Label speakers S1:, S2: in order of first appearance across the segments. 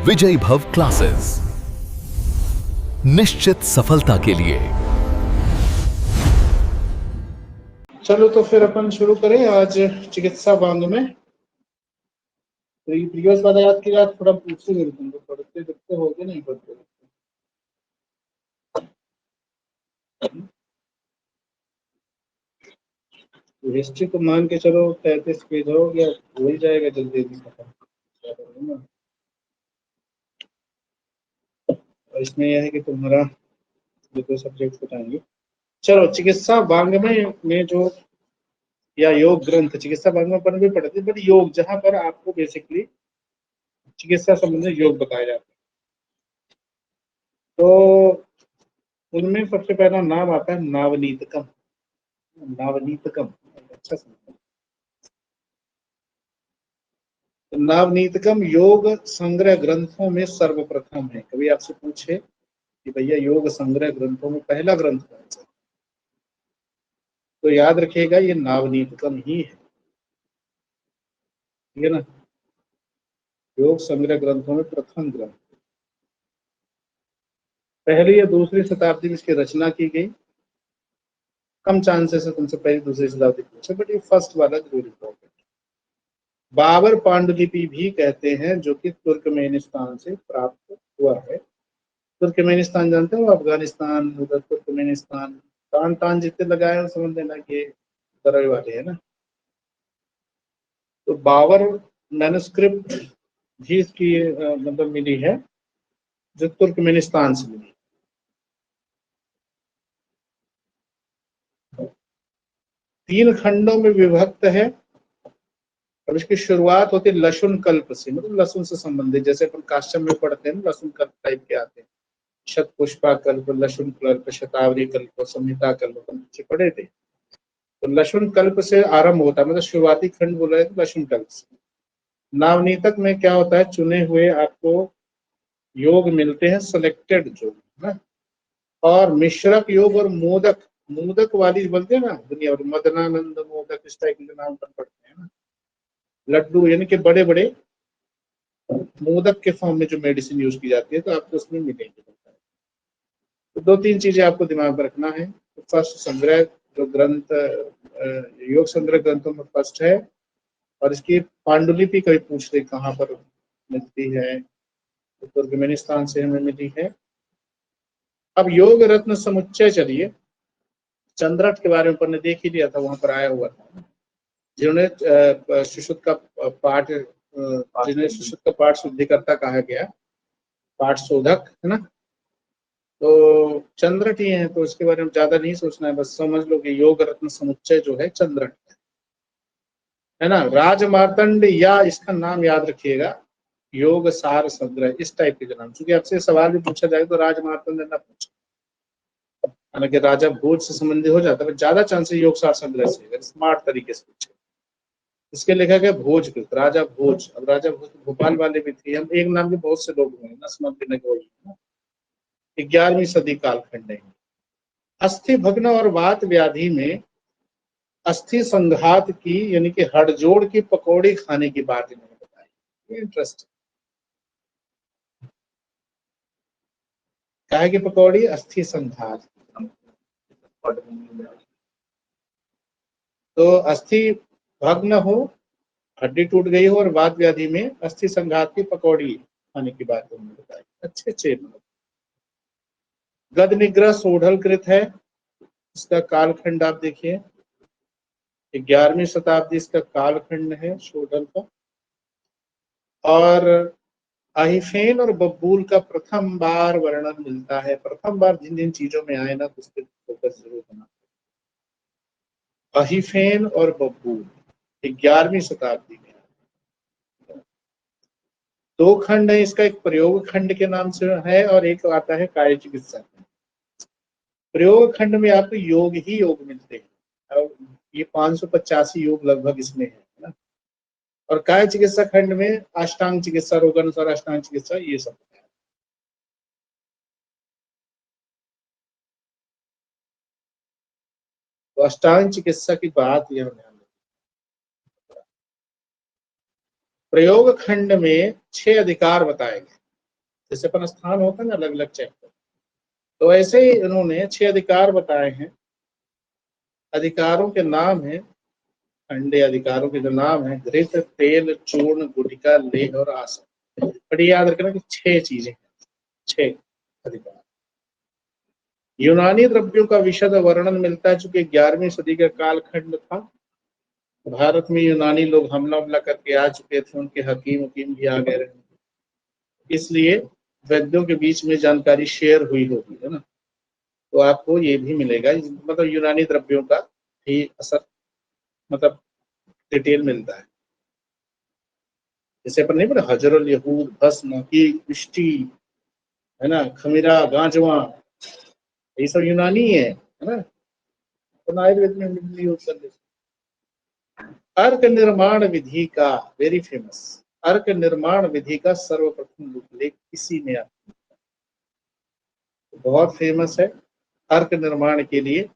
S1: विजयी भव क्लासेस, निश्चित सफलता के लिए।
S2: चलो तो फिर अपन शुरू करें आज चिकित्सा भाग में। तो ये प्रीवियस वाला याद किया, थोड़ा पूछते मेरे तुमको, पढ़ते लिखते हो गए नहीं पढ़ते हिस्ट्री तो मान के चलो 33 पेज हो गया, हो ही जाएगा जल्दी जल्दी खत्म। और इसमें यह है कि तुम्हारा जो दो सब्जेक्ट बताएंगे। चलो चिकित्सा भाग में जो या योग ग्रंथ, चिकित्सा भाग में अपन भी पढ़ते, बट योग जहां पर आपको बेसिकली चिकित्सा संबंधी योग बताया जाता है, तो उनमें सबसे पहला नाम आता है नावनीतकम। नावनीतकम अच्छा समझ। नावनीतकम योग संग्रह ग्रंथों में सर्वप्रथम है। कभी आपसे पूछे कि भैया योग संग्रह ग्रंथों में पहला ग्रंथ कौन सा, तो याद रखिएगा ये नावनीतकम ही है, ठीक है ना। योग संग्रह ग्रंथों में प्रथम ग्रंथ, पहली या दूसरी शताब्दी में इसकी रचना की गई। कम चांसेस है तुमसे पहली दूसरी शताब्दी पूछे, बट ये फर्स्ट वाला जरूर इंपॉर्टेंट। बाबर पांडुलिपि भी कहते हैं, जो कि तुर्कमेनिस्तान से प्राप्त हुआ है। तुर्कमेनिस्तान जानते हो, अफगानिस्तान, उधर तुर्कमेनिस्तान, तान तान जितने लगाए समझ लेना कि दरअसल वाले है ना। तो बाबर मैन्युस्क्रिप्ट भी इसकी मतलब मिली है, जो तुर्कमेनिस्तान से मिली। तीन खंडों में विभक्त है। अब इसकी शुरुआत होती है लशुन कल्प से, मतलब लहसुन से संबंधित, जैसे अपन काश्चम में पढ़ते हैं ना, लहसुन कल्प टाइप के आते हैं। शतपुष्पा कल्प, लशुन कल्प, शतावरी कल्प, संहिता कल्प अपन पीछे पढ़े थे। तो लशुन कल्प से आरंभ होता है, मतलब शुरुआती खंड बोला है तो लशुन कल्प से। नावनीतक में क्या होता है, चुने हुए आपको योग मिलते हैं, सिलेक्टेड जो ना, और मिश्रक योग और मोदक, मोदक वाली बोलते हैं ना दुनिया भर, मदनानंद मोदक इस टाइप के नाम पर पढ़ते हैं ना, लड्डू यानी कि बड़े बड़े मोदक के फॉर्म में जो मेडिसिन यूज की जाती है, तो आपको उसमें मिलेंगे। तो दो तीन चीजें आपको दिमाग में रखना है। तो फर्स्ट संग्रह जो ग्रंथ योग संग्रह ग्रंथों में फर्स्ट है, और इसकी पांडुलिपि कभी पूछ रहे कहाँ पर मिलती है, तो तुर्कमेनिस्तान से हमें मिली है। अब योग रत्न समुच्चय, चलिए चंद्रट के बारे में अपन ने देख ही लिया था, वहां पर आया हुआ था, जिन्होंने सुश्रुत का पाठ, जिन्हें सुश्रुत का पाठ शुद्धिकर्ता कहा गया, पाठ शोधक है ना, तो चंद्रट ही है। तो इसके बारे में ज्यादा नहीं सोचना है, बस समझ लो कि योग रत्न समुच्चय जो है चंद्रट है ना। राज मार्तंड, या इसका नाम याद रखिएगा योग सार संग्रह, इस टाइप के जो नाम, क्योंकि आपसे सवाल भी पूछा जाए तो राज मार्तंड ना पूछे, हालांकि राजा भोज से संबंधित हो जाता है, ज्यादा चांसेस योग सार संग्रह से, अगर स्मार्ट तरीके से पूछे। इसके लेखक है भोजकृत, राजा भोज। अब राजा भोज भोपाल वाले भी थे, हम एक नाम के बहुत से लोग हुए ना, समझ लेने को। 11वीं सदी कालखंड है। अस्थि भग्न और वात व्याधि में अस्थि संघात की, यानी कि हड़जोड़ की पकौड़ी खाने की बात इन्होंने बताई। इंटरेस्ट, काहे की पकौड़ी, अस्थि संघात। तो अस्थि भग्न हो, हड्डी टूट गई हो, और वात व्याधि में अस्थि संघात की पकौड़ी खाने की बात उन्होंने बताई। अच्छे अच्छे। गद निग्रह सोढ़लकृत है, इसका कालखंड आप देखिए 11वीं शताब्दी इसका कालखंड है शोढल का। और अहिफेन और बब्बूल का प्रथम बार वर्णन मिलता है। प्रथम बार जिन जिन चीजों में आए ना, तो उस पर फोकस जरूर करना। अहिफेन और बब्बूल 11वीं शताब्दी में। दो खंड है इसका, एक प्रयोग खंड के नाम से है और एक आता है काय चिकित्सा। प्रयोग खंड में आपको योग ही योग मिलते हैं, और ये 585 योग लगभग इसमें है ना। और काय चिकित्सा खंड में अष्टांग चिकित्सा, रोगानुसार अष्टांग चिकित्सा, ये सब है। तो अष्टांग चिकित्सा की बात यह ध्यान रखिए। प्रयोग खंड में 6 अधिकार बताए गए। जैसे अपन स्थान होता है ना अलग अलग चैप्टर, तो ऐसे ही इन्होंने 6 अधिकार बताए हैं। अधिकारों के नाम है, अंडे अधिकारों के जो नाम है, घृत, तेल, चूर्ण, गुटिका, लेह और आसन। बट याद रखना कि 6 चीजें, 6 अधिकार। यूनानी द्रव्यों का विशद वर्णन मिलता है, चूंकि 11वीं सदी का कालखंड था। भारत में यूनानी लोग हमला करके आ चुके थे, उनके हकीम भी आ गए रहे, इसलिए वैद्यों के बीच में जानकारी शेयर हुई होगी, है ना। तो आपको ये भी मिलेगा, मतलब यूनानी द्रव्यों का भी असर, मतलब डिटेल मिलता है। जैसे अपन नहीं पता हजरुल यहूद, भस्म की मिष्टी, है ना, खमीरा, गांजवा, ये सब यूनानी है ना। तो आयुर्वेद में भी यूज कर लेते। अर्क निर्माण विधि का, वेरी फेमस, अर्क निर्माण विधि का सर्वप्रथम उल्लेख इसी में आता है, बहुत फेमस है अर्क निर्माण के लिए।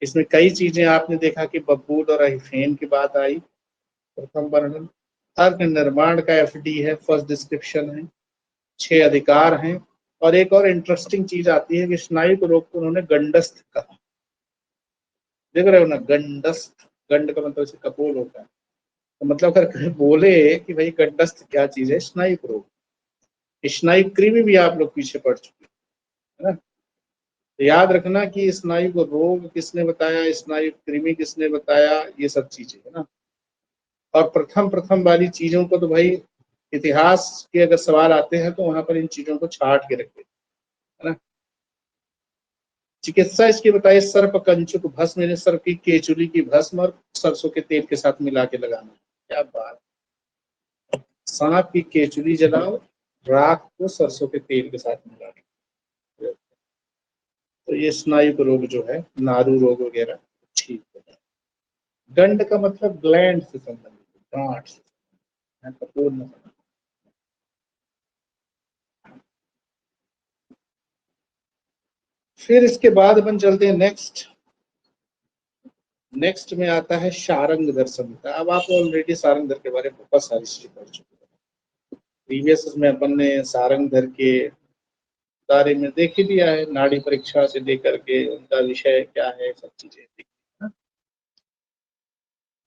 S2: इसमें कई चीजें आपने देखा कि बबूल और अहिफेन की बात आई, प्रथम वर्णन। अर्क निर्माण का एफडी है, फर्स्ट डिस्क्रिप्शन है, 6 अधिकार हैं। और एक और इंटरेस्टिंग चीज आती है कि स्नायु रोग को उन्होंने गंडस्थ कहा। देख रहे हो ना, गंडस्थ, गंड का मतलब इसे कपोल होता है, तो मतलब अगर बोले कि भाई गंडस्थ क्या चीज है, स्नायु रोग, स्नायु कृमि भी आप लोग पीछे पड़ चुके है ना। तो याद रखना कि स्नायु को रोग किसने बताया, स्नायु कृमि किसने बताया, ये सब चीजें है ना। और प्रथम वाली चीजों को तो भाई इतिहास के अगर सवाल आते हैं तो वहां पर इन चीजों को छाट के रखते है ना। चिकित्सा इसकी बताइए, सर्प कंचुक भस्म, यानी सर्प की केचुली की भस्म और सरसों के तेल के साथ मिला के लगाना। क्या बात, सांप की केचुली जलाओ, राख को सरसों के तेल के साथ मिला के, तो ये स्नायु रोग जो है, नारू रोग वगैरह ठीक हो जाए। गंड का मतलब ग्लैंड से संबंधित, गांठ से, कपूर में। फिर इसके बाद अपन चलते हैं नेक्स्ट में आता है शारंग दर्शन का। अब आप ऑलरेडी शारंग दर के बारे में बहुत सारी चीजें पढ़ चुके हैं, प्रीवियस में अपन ने शारंग दर के बारे में देख ही दिया है, नाड़ी परीक्षा से लेकर के उनका विषय क्या है, सब चीजें देखी है।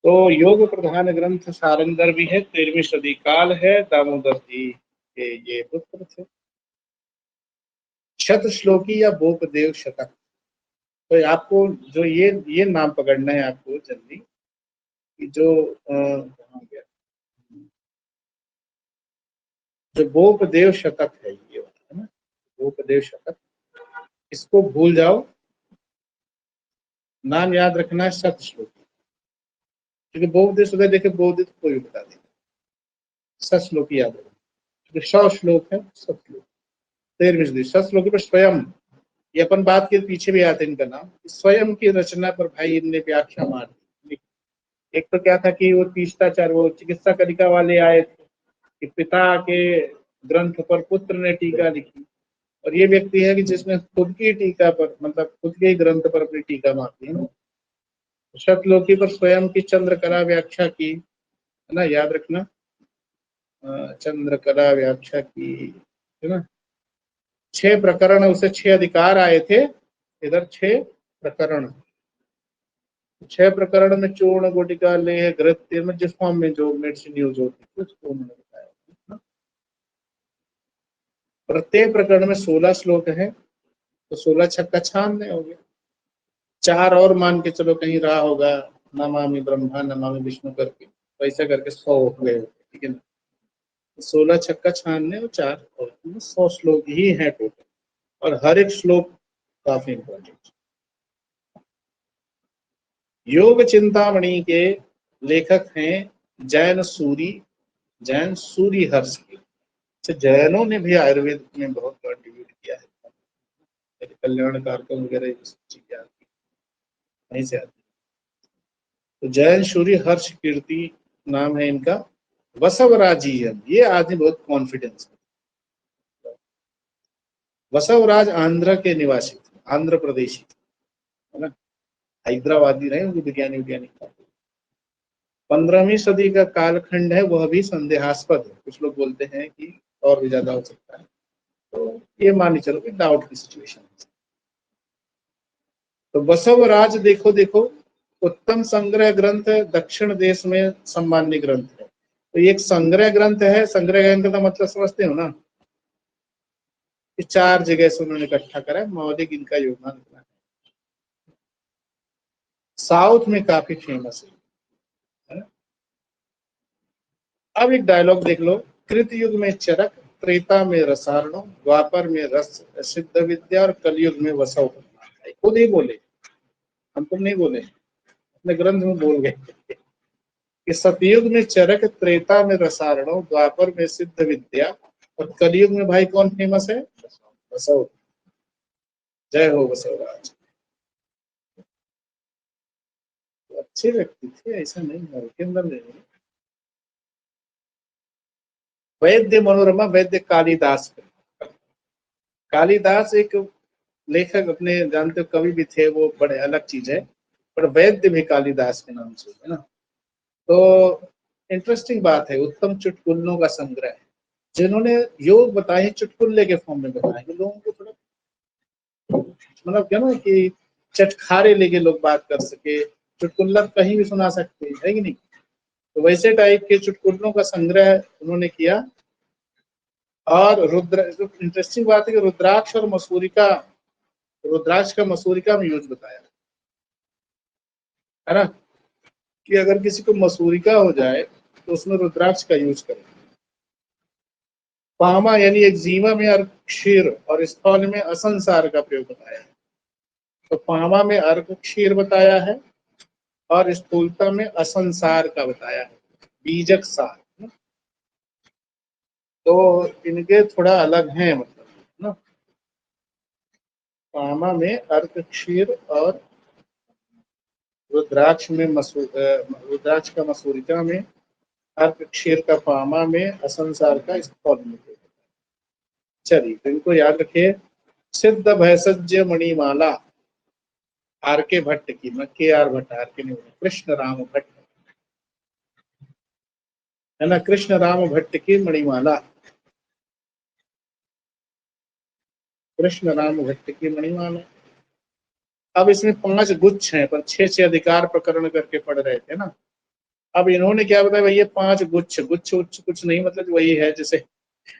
S2: तो योग प्रधान ग्रंथ शारंगधर भी है, 13वीं सदी काल है, दामोदर जी के ये पुत्र थे। शत श्लोकी या भूपदेव शतक, तो आपको जो ये नाम पकड़ना है आपको जल्दी, कि जो कहाँ गया, जो भूपदेव शतक है ये वाला, है ना, भूपदेव शतक, इसको भूल जाओ, नाम याद रखना है शत श्लोकी, क्योंकि भूपदेव शतक देखे भूपदेव कोई भी बता देगा, शत श्लोकी याद रखना, क्योंकि 100 श्लोक है, शत श्लोक, 13वीं सदी शत श्लोकी पर स्वयं, ये अपन बात के पीछे भी आते हैं इनका नाम, स्वयं की रचना पर भाई इनने व्याख्या मार दी। एक तो क्या था कि वो तीर्थाचार्य, वो चिकित्सा कलिका वाले आए थे कि पिता के ग्रंथ पर पुत्र ने टीका लिखी, और ये व्यक्ति है कि जिसने खुद की टीका पर, मतलब खुद के ग्रंथ पर अपनी टीका मारती है ना। शतलोकी पर स्वयं की चंद्रकला व्याख्या की, है ना, याद रखना, चंद्रकला व्याख्या की, है ना। 6 प्रकरण, उसे 6 अधिकार आए थे, इधर 6 प्रकरण, 6 प्रकरण में चूर्ण, गुटिका, लेह, घृत, तेल में जिस फॉर्म में जो मेडिसिन यूज होती है उसको उन्होंने बताया। प्रत्येक प्रकरण में 16 श्लोक है, तो 16 छक्का 96 हो गया। 4 और मान के चलो कहीं रहा होगा, नमामि ब्रह्मा नमामि विष्णु करके, तो ऐसा करके 100 हो गए, ठीक है ना। 16 छक्का 96 और 4 और 100 श्लोक ही है टोटल, और हर एक श्लोक काफी इंपॉर्टेंट। योग चिंतामणि के लेखक हैं जैन सूरी हर्ष के। तो जैनों ने भी आयुर्वेद में बहुत कंट्रीब्यूट किया है, कल्याण कारकम वगैरह ये सब चीजें आती वहीं से आती। तो जैन सूरी हर्ष कीर्ति नाम है इनका। वसवराजीयम, ये आदमी बहुत कॉन्फिडेंस है। वसवराज आंध्र के निवासी थे, आंध्र प्रदेशी थे, है ना, हैदराबादी रहे, उनके विज्ञानी 15वीं सदी का कालखंड है, वह भी संदेहास्पद है। कुछ लोग बोलते हैं कि और भी ज्यादा हो सकता है। तो ये मान के चलो कि डाउट की सिचुएशन है। तो बसवराज देखो देखो उत्तम संग्रह ग्रंथ दक्षिण देश में सम्मान्य ग्रंथ है। तो ये एक संग्रह ग्रंथ है। संग्रह ग्रंथ का मतलब समझते हो ना, कि 4 जगह से उन्होंने इकट्ठा करा है, मौलिक इनका योगदान इतना है। साउथ में काफी फेमस है ना? अब एक डायलॉग देख लो। कृत युग में चरक, त्रेता में रसारणो, द्वापर में रस सिद्ध विद्या और कलयुग में वसव। खुद ही बोले, हम तुम नहीं बोले, अपने ग्रंथ में बोल गए कि सतयुग में चरक, त्रेता में रसारणो, द्वापर में सिद्ध विद्या और कलयुग में भाई कौन फेमस है? वसव। जय हो वसवराज। अच्छे व्यक्ति थे, ऐसा नहीं है के अंदर नहीं। वैद्य मनोरमा, वैद्य कालिदास। कालिदास एक लेखक अपने जानते हो कवि भी थे, वो बड़े अलग चीज है, पर वैद्य भी कालिदास के नाम से है ना। तो इंटरेस्टिंग बात है, उत्तम चुटकुलों का संग्रह है जिन्होंने योग बताए चुटकुल्ले के फॉर्म में बताए कि लोगों को थोड़ा मतलब क्या ना कि चटखारे लेके लोग बात कर सके, चुटकुल्ला कहीं भी सुना सकते हैं, है कि नहीं। तो वैसे टाइप के चुटकुलों का संग्रह उन्होंने किया। और रुद्र, इंटरेस्टिंग बात है कि रुद्राक्ष और मसूरिका, रुद्राक्ष का मसूरिका में यूज बताया है ना, कि अगर किसी को मसूरिका हो जाए तो उसमें रुद्राक्ष का यूज करें। पामा यानी एक्जिमा में अर्क क्षीर और स्थौल में असंसार का प्रयोग बताया है। तो पामा में अर्क क्षीर बताया है और स्थूलता में असंसार का बताया है, बीजक सार। तो इनके थोड़ा अलग हैं मतलब ना। पामा में अर्क क्षीर और रुद्राक्ष में रुद्राक्ष का मसूरिका में, अर्क क्षीर का पामा में, असंसार का स्थौल में। चलिए तो इनको याद रखिए। सिद्ध भैसज्य मणिमाला, आर के भट्ट की, के आर भट्ट, आर के नहीं, कृष्ण राम भट्ट है ना, कृष्ण राम भट्ट की मणिमाला, कृष्ण राम भट्ट की मणिमाला। अब इसमें 5 गुच्छ हैं, पर 6 अधिकार प्रकरण करके पढ़ रहे थे ना। अब इन्होंने क्या बताया भैया, 5 गुच्छ, गुच्छ उच्च कुछ नहीं, मतलब वही है जैसे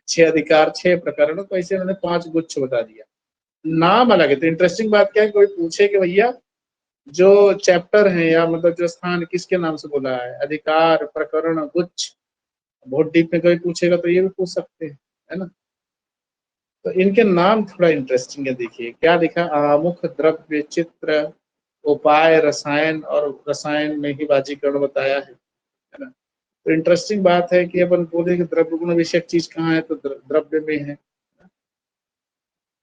S2: 6 अधिकार 6 प्रकरण, तो ऐसे इन्होंने 5 गुच्छ बता दिया। नाम अलग है। तो इंटरेस्टिंग बात क्या है, कोई पूछे कि भैया जो चैप्टर है या मतलब जो स्थान किसके नाम से बोला है, अधिकार प्रकरण गुच्छ, बहुत डीप में कोई पूछेगा तो ये भी पूछ सकते हैं, है ना। तो इनके नाम थोड़ा इंटरेस्टिंग है। देखिए क्या लिखा, आमुख, द्रव्य, चित्र, उपाय, रसायन और रसायन में ही बाजीकरण बताया है ना। तो इंटरेस्टिंग बात है कि अपन बोले कि द्रव्य गुण विषयक चीज कहाँ है, तो द्रव्य में है।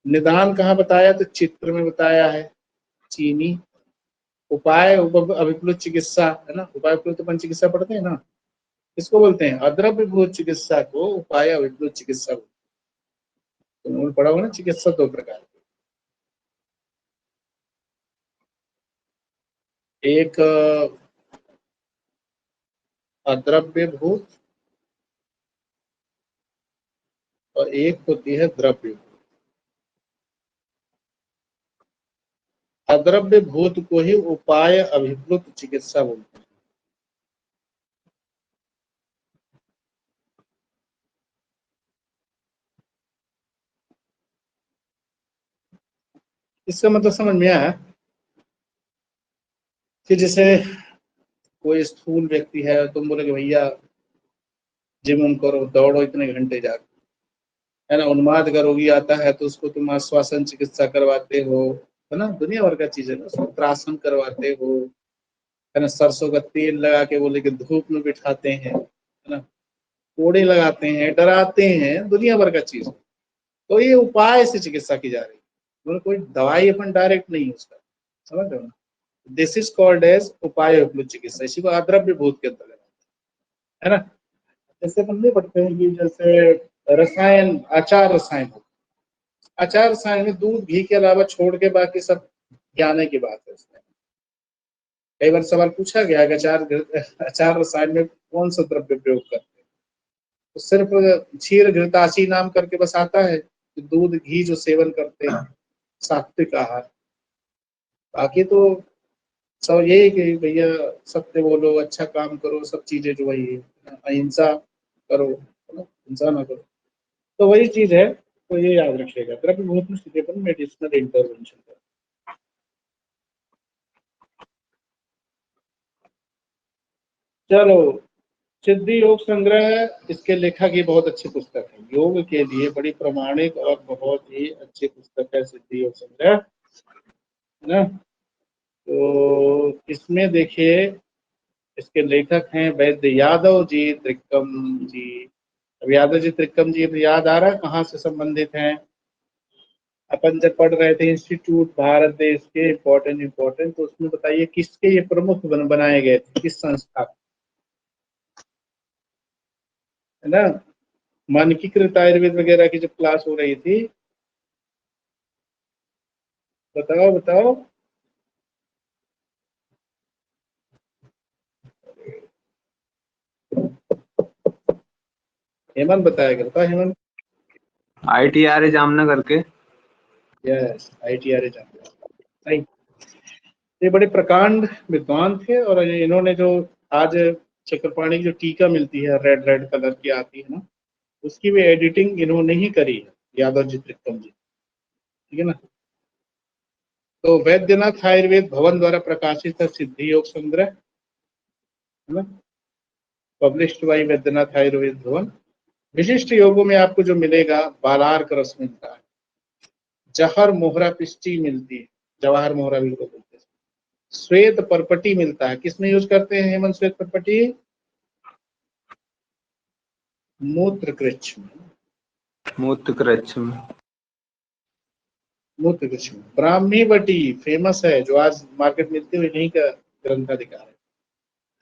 S2: निदान कहाँ बताया, तो चित्र में बताया है, चीनी। उपाय अभिप्लुत चिकित्सा है ना, उपाय अभिप्लुत अपन चिकित्सा पढ़ते हैं ना, इसको बोलते हैं अद्रव्य भूत चिकित्सा को उपाय अभिप्लुत चिकित्सा। तो उन्होंने पढ़ा होगा ना, चिकित्सा 2 प्रकार, एक अद्रव्य भूत और एक होती है द्रव्य। अद्रव्य भूत को ही उपाय अभिप्लुत चिकित्सा बोलते हैं। इसका मतलब समझ में आया कि जैसे कोई स्थूल व्यक्ति है, तुम बोले कि भैया जिम करो, दौड़ो इतने घंटे जाकर, है ना। उन्माद का रोगी आता है तो उसको तुम आश्वासन चिकित्सा करवाते हो, है ना, दुनिया भर का चीज है ना, सूत्रासन करवाते हो, है ना, सरसों का तेल लगा के बोले कि धूप में बिठाते हैं, है ना, कोड़े लगाते हैं, डराते हैं, दुनिया भर का चीज। तो ये उपाय से चिकित्सा की जा रही है, मतलब कोई दवाई अपन डायरेक्ट नहीं है उसका, समझ रहे हो ना। दिस इज कॉल्ड एज उपाय उपलब्ध चिकित्सा, इसी को अद्रव्य भूत के अंतर्गत है ना। जैसे अपन नहीं पढ़ते हैं कि जैसे रसायन, आचार रसायन, आचार रसायन में दूध घी के अलावा छोड़ के बाकी सब ज्ञान की बात है इसमें। कई बार सवाल पूछा गया कि अचार रसायन में कौन सा द्रव्य प्रयोग करते हैं, तो सिर्फ क्षीर घृतासी नाम करके बस आता है, दूध घी जो सेवन करते हैं, सात्विक आहार। बाकी तो सब यही कि भैया सत्य बोलो, अच्छा काम करो, सब चीजें जो वही है, अहिंसा करो, हिंसा ना करो, तो वही चीज है। तो ये याद रखिएगा। द्रव्य भूत स्थिति पर मेडिसिनल इंटरवेंशन का। चलो, सिद्धि योग संग्रह, इसके लेखक ये बहुत अच्छी पुस्तक है, योग के लिए बड़ी प्रमाणिक और बहुत ही अच्छी पुस्तक है सिद्धि योग संग्रह, है ना। तो इसमें देखिए, इसके लेखक हैं वैद्य यादव जी त्रिकम जी। अब यादव जी त्रिकम जी, अब याद आ रहा है कहाँ से संबंधित हैं? अपन जब पढ़ रहे थे इंस्टीट्यूट भारत देश के इम्पोर्टेंट, तो उसमें बताइए किसके ये प्रमुख बनाए गए थे, किस संस्था, है ना। मानकीकृत आयुर्वेद वगैरह की जब क्लास हो रही थी, बताओ बताओ। हेमंत बताया, बताओ हेमंत।
S3: ITRA जामनगर के।
S2: यस, ITRA जामनगर, सही। ये बड़े प्रकांड विद्वान थे, और इन्होंने जो आज चक्रपाणी की जो टीका मिलती है, रेड रेड कलर की आती है ना, उसकी भी एडिटिंग इन्होंने ही करी है, यादव जी त्रिकम जी, ठीक है ना। तो वैद्यनाथ आयुर्वेद भवन द्वारा प्रकाशित है सिद्धि योग संग्रह, है ना, पब्लिश्ड बाई वैद्यनाथ आयुर्वेद भवन। विशिष्ट योगों में आपको जो मिलेगा, बालार्क रस मिलता है, जहर मोहरा पिष्टी मिलती है, जवाहर मोहरा भी बोलते हैं, श्वेत परपटी मिलता है। किसमें यूज करते हैं हेमंत श्वेत परपटी? मूत्र कृच्छ में,
S3: मूत्रकृच्छ में।
S2: मूत्र कृच्छ में। ब्राह्मी बटी फेमस है, जो आज मार्केट मिलती है, यहीं का ग्रंथाधिकार है।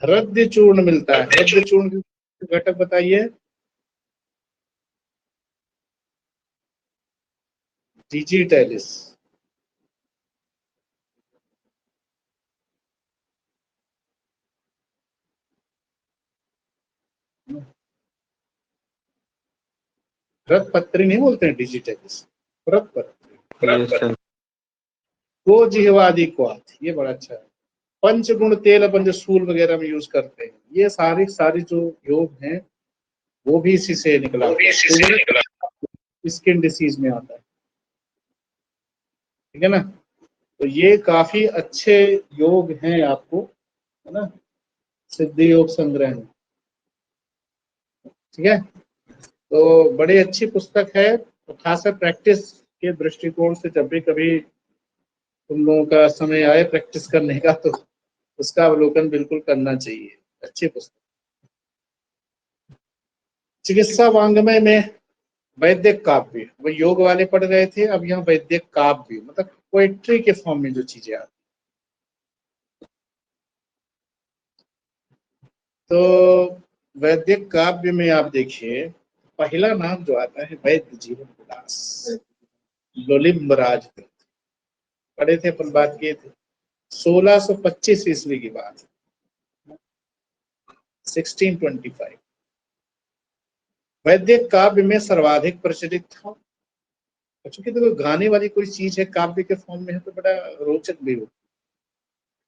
S2: हृदय चूर्ण मिलता है, हृदय चूर्ण के घटक बताइए। डिजिटैलिस, रथ पत्री नहीं बोलते हैं, डिजिटैलिस, रथ पत्री।
S3: ये सर।
S2: वो जिहवादि क्वाथ, ये बड़ा अच्छा है। पंचगुण तेल अपन जो सूल वगैरह में यूज करते हैं, ये सारी जो योग हैं वो भी इसी से निकला, स्किन डिसीज में आता है, ठीक है ना। तो ये काफी अच्छे योग हैं आपको, है ना, सिद्धि योग संग्रह में, ठीक है। तो बड़ी अच्छी पुस्तक है, तो खासकर प्रैक्टिस के दृष्टिकोण से जब भी कभी तुम लोगों का समय आए प्रैक्टिस करने का, तो उसका अवलोकन बिल्कुल करना चाहिए, अच्छी पुस्तक। चिकित्सा वांग्मय में वैदिक काव्य, वो योग वाले पढ़ रहे थे, अब यहाँ वैदिक काव्य मतलब पोएट्री के फॉर्म में जो चीजें आती, तो वैदिक काव्य में आप देखिए, पहला नाम जो आता है वैद्य जीवन विलास, लोलिम्ब राज, पढ़े थे अपन, बात किए थे। 1625 ईस्वी की बात, 1625। वैदिक काव्य में सर्वाधिक प्रचलित था। चूंकि तो गाने वाली कोई चीज है, काव्य के फॉर्म में है, तो बड़ा रोचक भी हो।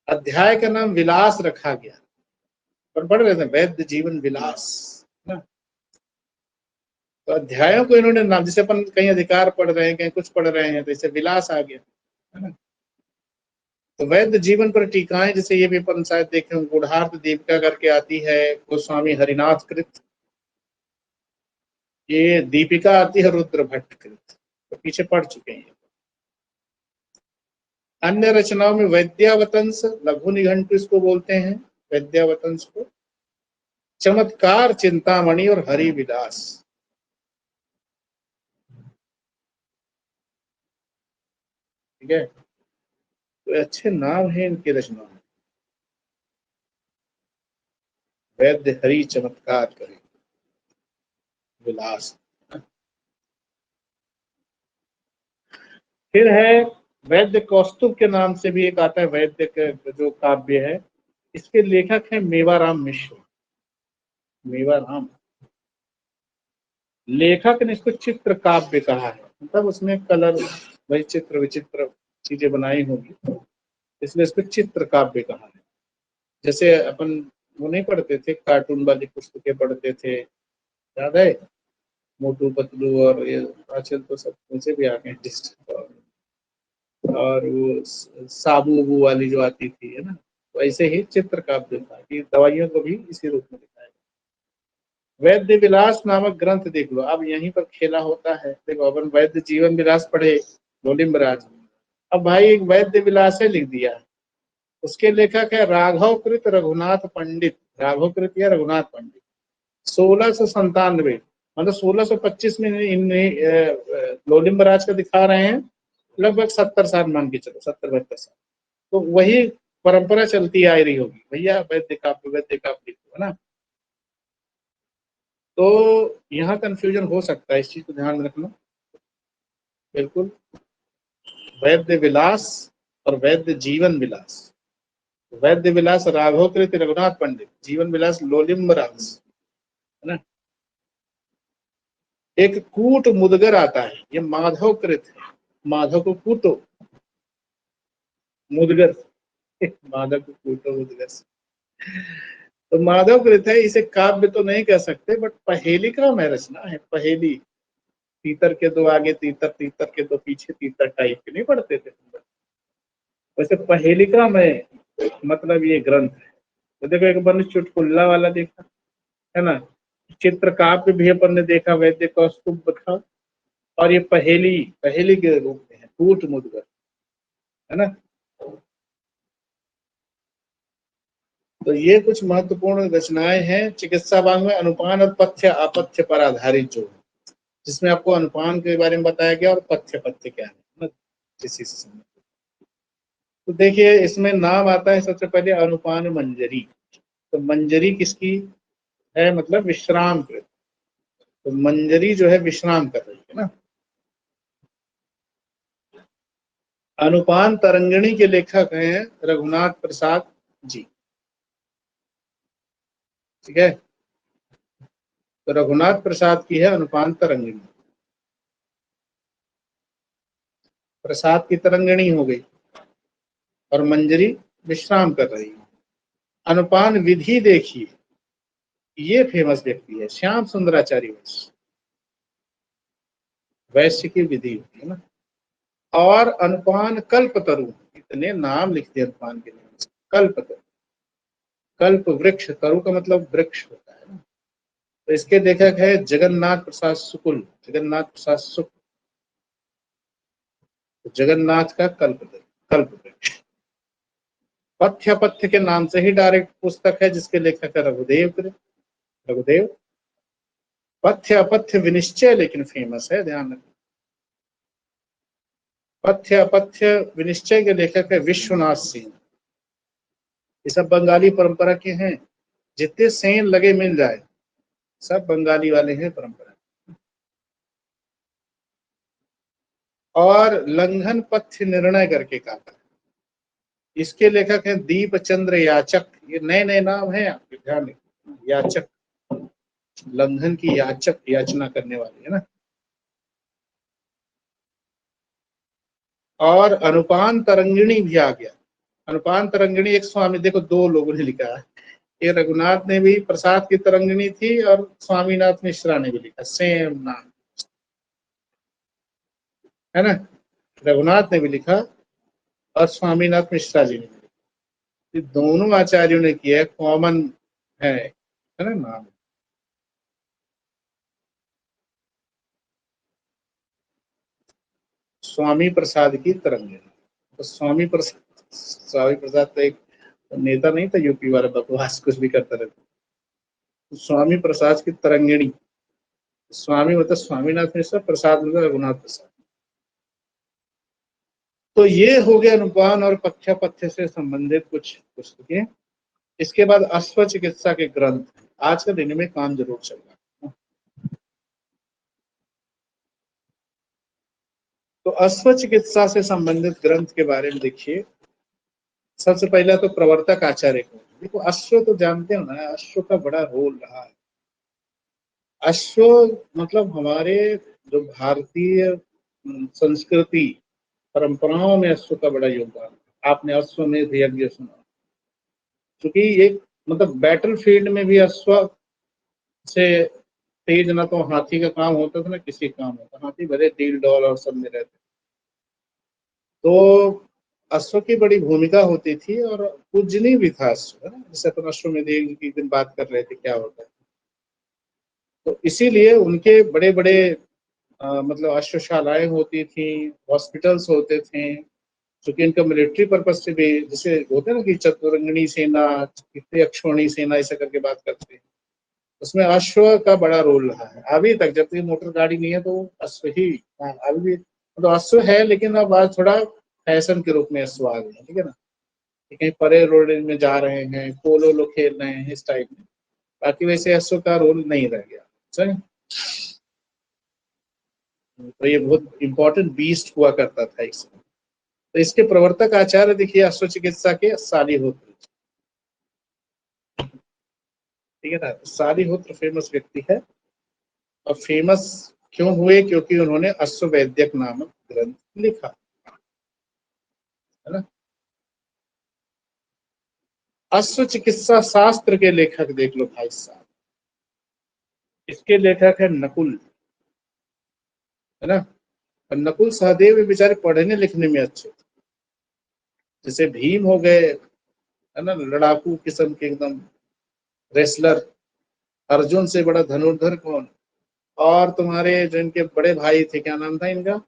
S2: अध्याय का नाम विलास रखा गया, पर पढ़ रहे थे वैद्य जीवन विलास ना। तो अध्यायों को इन्होंने नाम, जैसे अपन कहीं अधिकार पढ़ रहे हैं, कहीं कुछ पढ़ रहे हैं, तो इसे विलास आ गया, है ना। तो वैद्य जीवन पर टीकाएं, जैसे ये भी अपन शायद देखे होंगे, गुढ़ार्थ दीपिका करके आती है, गोस्वामी हरिनाथ कृत, ये दीपिका आती है रुद्र भट्ट कृत, तो पीछे पढ़ चुके हैं। अन्य रचनाओं में वैद्यावतंस, लघु निघंटु इसको बोलते हैं, वैद्यावतंस को, चमत्कार चिंतामणि और हरि विलास, ठीक है। तो अच्छे नाम है इनकी रचनाओं में, वैद्य हरि चमत्कार करे विलास। फिर है वैद्य कौस्तुभ के नाम से भी एक आता है, वैद्य जो काव्य है, इसके लेखक है मेवाराम मिश्र, मेवाराम। लेखक ने इसको चित्र काव्य कहा है, मतलब उसमें कलर वही चित्र विचित्र चीजें बनाई होंगी, इसलिए इसको चित्र काव्य कहा है। जैसे अपन वो नहीं पढ़ते थे, कार्टून वाली पुस्तकें पढ़ते थे, याद है, मोटू पतलू, और ये आजकल तो सब उनसे भी आ गए और वो साबू उबू वाली जो आती थी, है ना, तो ऐसे ही चित्र काव्य था कि दवाइयों को भी इसी रूप में दिखाया। वैद्य विलास नामक ग्रंथ देख लो, अब यहीं पर खेला होता है। देखो अपन वैद्य जीवन विलास पढ़े लोलिम राज, अब भाई एक वैद्य विलास है लिख दिया है, उसके लेखक है राघवकृत रघुनाथ पंडित, राघवकृत या रघुनाथ पंडित, 1697, मतलब 1625 में लोलिम राज का दिखा रहे हैं, लगभग 70 साल मान के चलो, 70-72 साल, तो वही परंपरा चलती आ रही होगी, भैया वैद्य काव्य लिखो, है ना। तो यहाँ कंफ्यूजन हो सकता है, इस चीज को ध्यान में रखना बिल्कुल। वैद्य विलास और वैद्य जीवन विलास, वैद्य विलास राघवकृत रघुनाथ पंडित, जीवन विलास लोलिम्ब राज, है ना। एक कूट मुदगर आता है, ये माधवकृत है, माधव को कूटो मुदगर, माधव को कूटो मुदगर, तो माधवकृत है, इसे काव्य तो नहीं कह सकते, बट पहेली का में रचना है, पहेली, तीतर के दो आगे तीतर, तीतर के दो पीछे तीतर टाइप के नहीं पढ़ते थे, वैसे पहेलिका में मतलब ये ग्रंथ है। तो देखो एक बार चुटकुल्ला वाला देखा है ना, चित्र काव्य भी अपन ने देखा, वैद्य कौस्तुभ था, और ये पहेली, पहेली के रूप में है कूट मुदगर, है ना। तो ये कुछ महत्वपूर्ण रचनाएं हैं चिकित्सा भाग में, अनुपान और पथ्य अपथ्य पर आधारित, जो जिसमें आपको अनुपान के बारे में बताया गया और पथ्य क्या है ना, इसी से संबंधित। तो देखिए इसमें नाम आता है सबसे पहले अनुपान मंजरी, तो मंजरी किसकी है, मतलब विश्राम कृत, तो मंजरी जो है विश्राम कर रही है ना। अनुपान तरंगिणी के लेखक हैं रघुनाथ प्रसाद जी, ठीक है, तो रघुनाथ प्रसाद की है अनुपान तरंगिणी, प्रसाद की तरंगिणी हो गई और मंजरी विश्राम कर रही है। अनुपान विधि देखिए, ये फेमस व्यक्ति है श्याम सुंदराचार्य वैश्य, वैश्य की विधि होती है ना। और अनुपान कल्पतरु, इतने नाम लिखते हैं अनुपान के नाम से, कल्पतरु, कल्प वृक्ष, तरु का मतलब वृक्ष होता है ना। तो इसके लेखक है जगन्नाथ प्रसाद शुक्ल, जगन्नाथ प्रसाद शुक्ल, तो जगन्नाथ का कल्पतरु, कल्प वृक्ष। पथ्य पथ्य के नाम से ही डायरेक्ट पुस्तक है, जिसके लेखक है रघुदेव। पथ्य अपथ्य विनिश्चय लेकिन फेमस है, ध्यान रखना। पथ्य अपथ्य विनिश्चय के लेखक है विश्वनाथ सिंह, ये सब बंगाली परंपरा के हैं, जितने सेन लगे मिल जाए सब बंगाली वाले हैं परंपरा। और लंघन पथ्य निर्णय करके कहा, इसके लेखक हैं दीप चंद्र याचक, ये नए नए नाम हैं, आपके ध्यान रखिए, याचक, लंघन की याचक, याचना करने वाले, है ना। और अनुपान तरंगिणी भी आ गया, अनुपान तरंगिणी एक स्वामी, देखो दो लोगों ने लिखा है, ये रघुनाथ ने भी प्रसाद की तरंगिणी थी और स्वामीनाथ मिश्रा ने भी लिखा, सेम नाम, है ना। रघुनाथ ने भी लिखा और स्वामीनाथ मिश्रा जी ने भी लिखा, दोनों आचार्यों ने किया, कॉमन है ना नाम। स्वामी प्रसाद की तरंगिणी, तो स्वामी प्रसाद तो एक नेता नहीं था यूपी वाला, बकवास कुछ भी करता रहता, तो स्वामी प्रसाद की तरंगिणी, स्वामी मतलब स्वामीनाथ मिश्र, प्रसाद मतलब रघुनाथ प्रसाद। तो ये हो गया अनुपान और पथ्य पथ्य से संबंधित कुछ पुस्तकें। इसके बाद अश्व चिकित्सा के ग्रंथ, आज के दिन में काम जरूर चल रहा है। तो अश्व चिकित्सा से संबंधित ग्रंथ के बारे में देखिए, सबसे पहला तो प्रवर्तक आचार्य को देखो, अश्व तो जानते हो ना, अश्व का बड़ा रोल रहा है, अश्व मतलब हमारे जो भारतीय संस्कृति परंपराओं में अश्व का बड़ा योगदान है। आपने अश्वमेध यज्ञ सुना, क्योंकि एक मतलब बैटल फील्ड में भी अश्व से तेज ना तो हाथी का काम होता था ना किसी काम होता। हाथी भले डील डॉल और सब में रहते, तो अश्व की बड़ी भूमिका होती थी और पूजनीय भी था अश्व, है ना। जैसे अपन अश्वमेध यज्ञ की दिन बात कर रहे थे क्या होता है, तो इसीलिए उनके बड़े बड़े मतलब अश्वशालाएं होती थी, हॉस्पिटल्स होते थे, क्योंकि इनका मिलिट्री पर्पज से भी, जैसे होते हैं ना कि चतुरंगनी सेना, अक्षौणी सेना ऐसा करके बात करते हैं, उसमें अश्व का बड़ा रोल रहा है अभी तक। जब तक मोटर गाड़ी नहीं है तो अश्व ही, हाँ, अभी भी तो अश्व है, लेकिन अब आज थोड़ा फैशन के रूप में अश्व आ गए हैं, ठीक है ना। कि कहीं परे रोड में जा रहे हैं, पोलो लोग खेल रहे हैं इस टाइप में, बाकी वैसे अश्व का रोल नहीं रह गया। सही। तो ये बहुत इंपॉर्टेंट बीस्ट हुआ करता था इसमें। तो इसके प्रवर्तक आचार्य देखिए अश्व चिकित्सा के सालीहोत्र, ठीक है ना। सालीहोत्र फेमस व्यक्ति है, और फेमस क्यों हुए, क्योंकि उन्होंने अश्ववैद्यक नामक ग्रंथ लिखा, है ना। अश्व चिकित्सा शास्त्र के लेखक देख लो भाई साहब, इसके लेखक है नकुल, है ना। और नकुल सहदेव भी बेचारे पढ़ने लिखने में अच्छे थे। जैसे भीम हो गए, है ना, लड़ाकू किस्म के एकदम रेसलर। अर्जुन से बड़ा धनुर्धर कौन, और तुम्हारे जो इनके बड़े भाई थे, क्या नाम था इनका,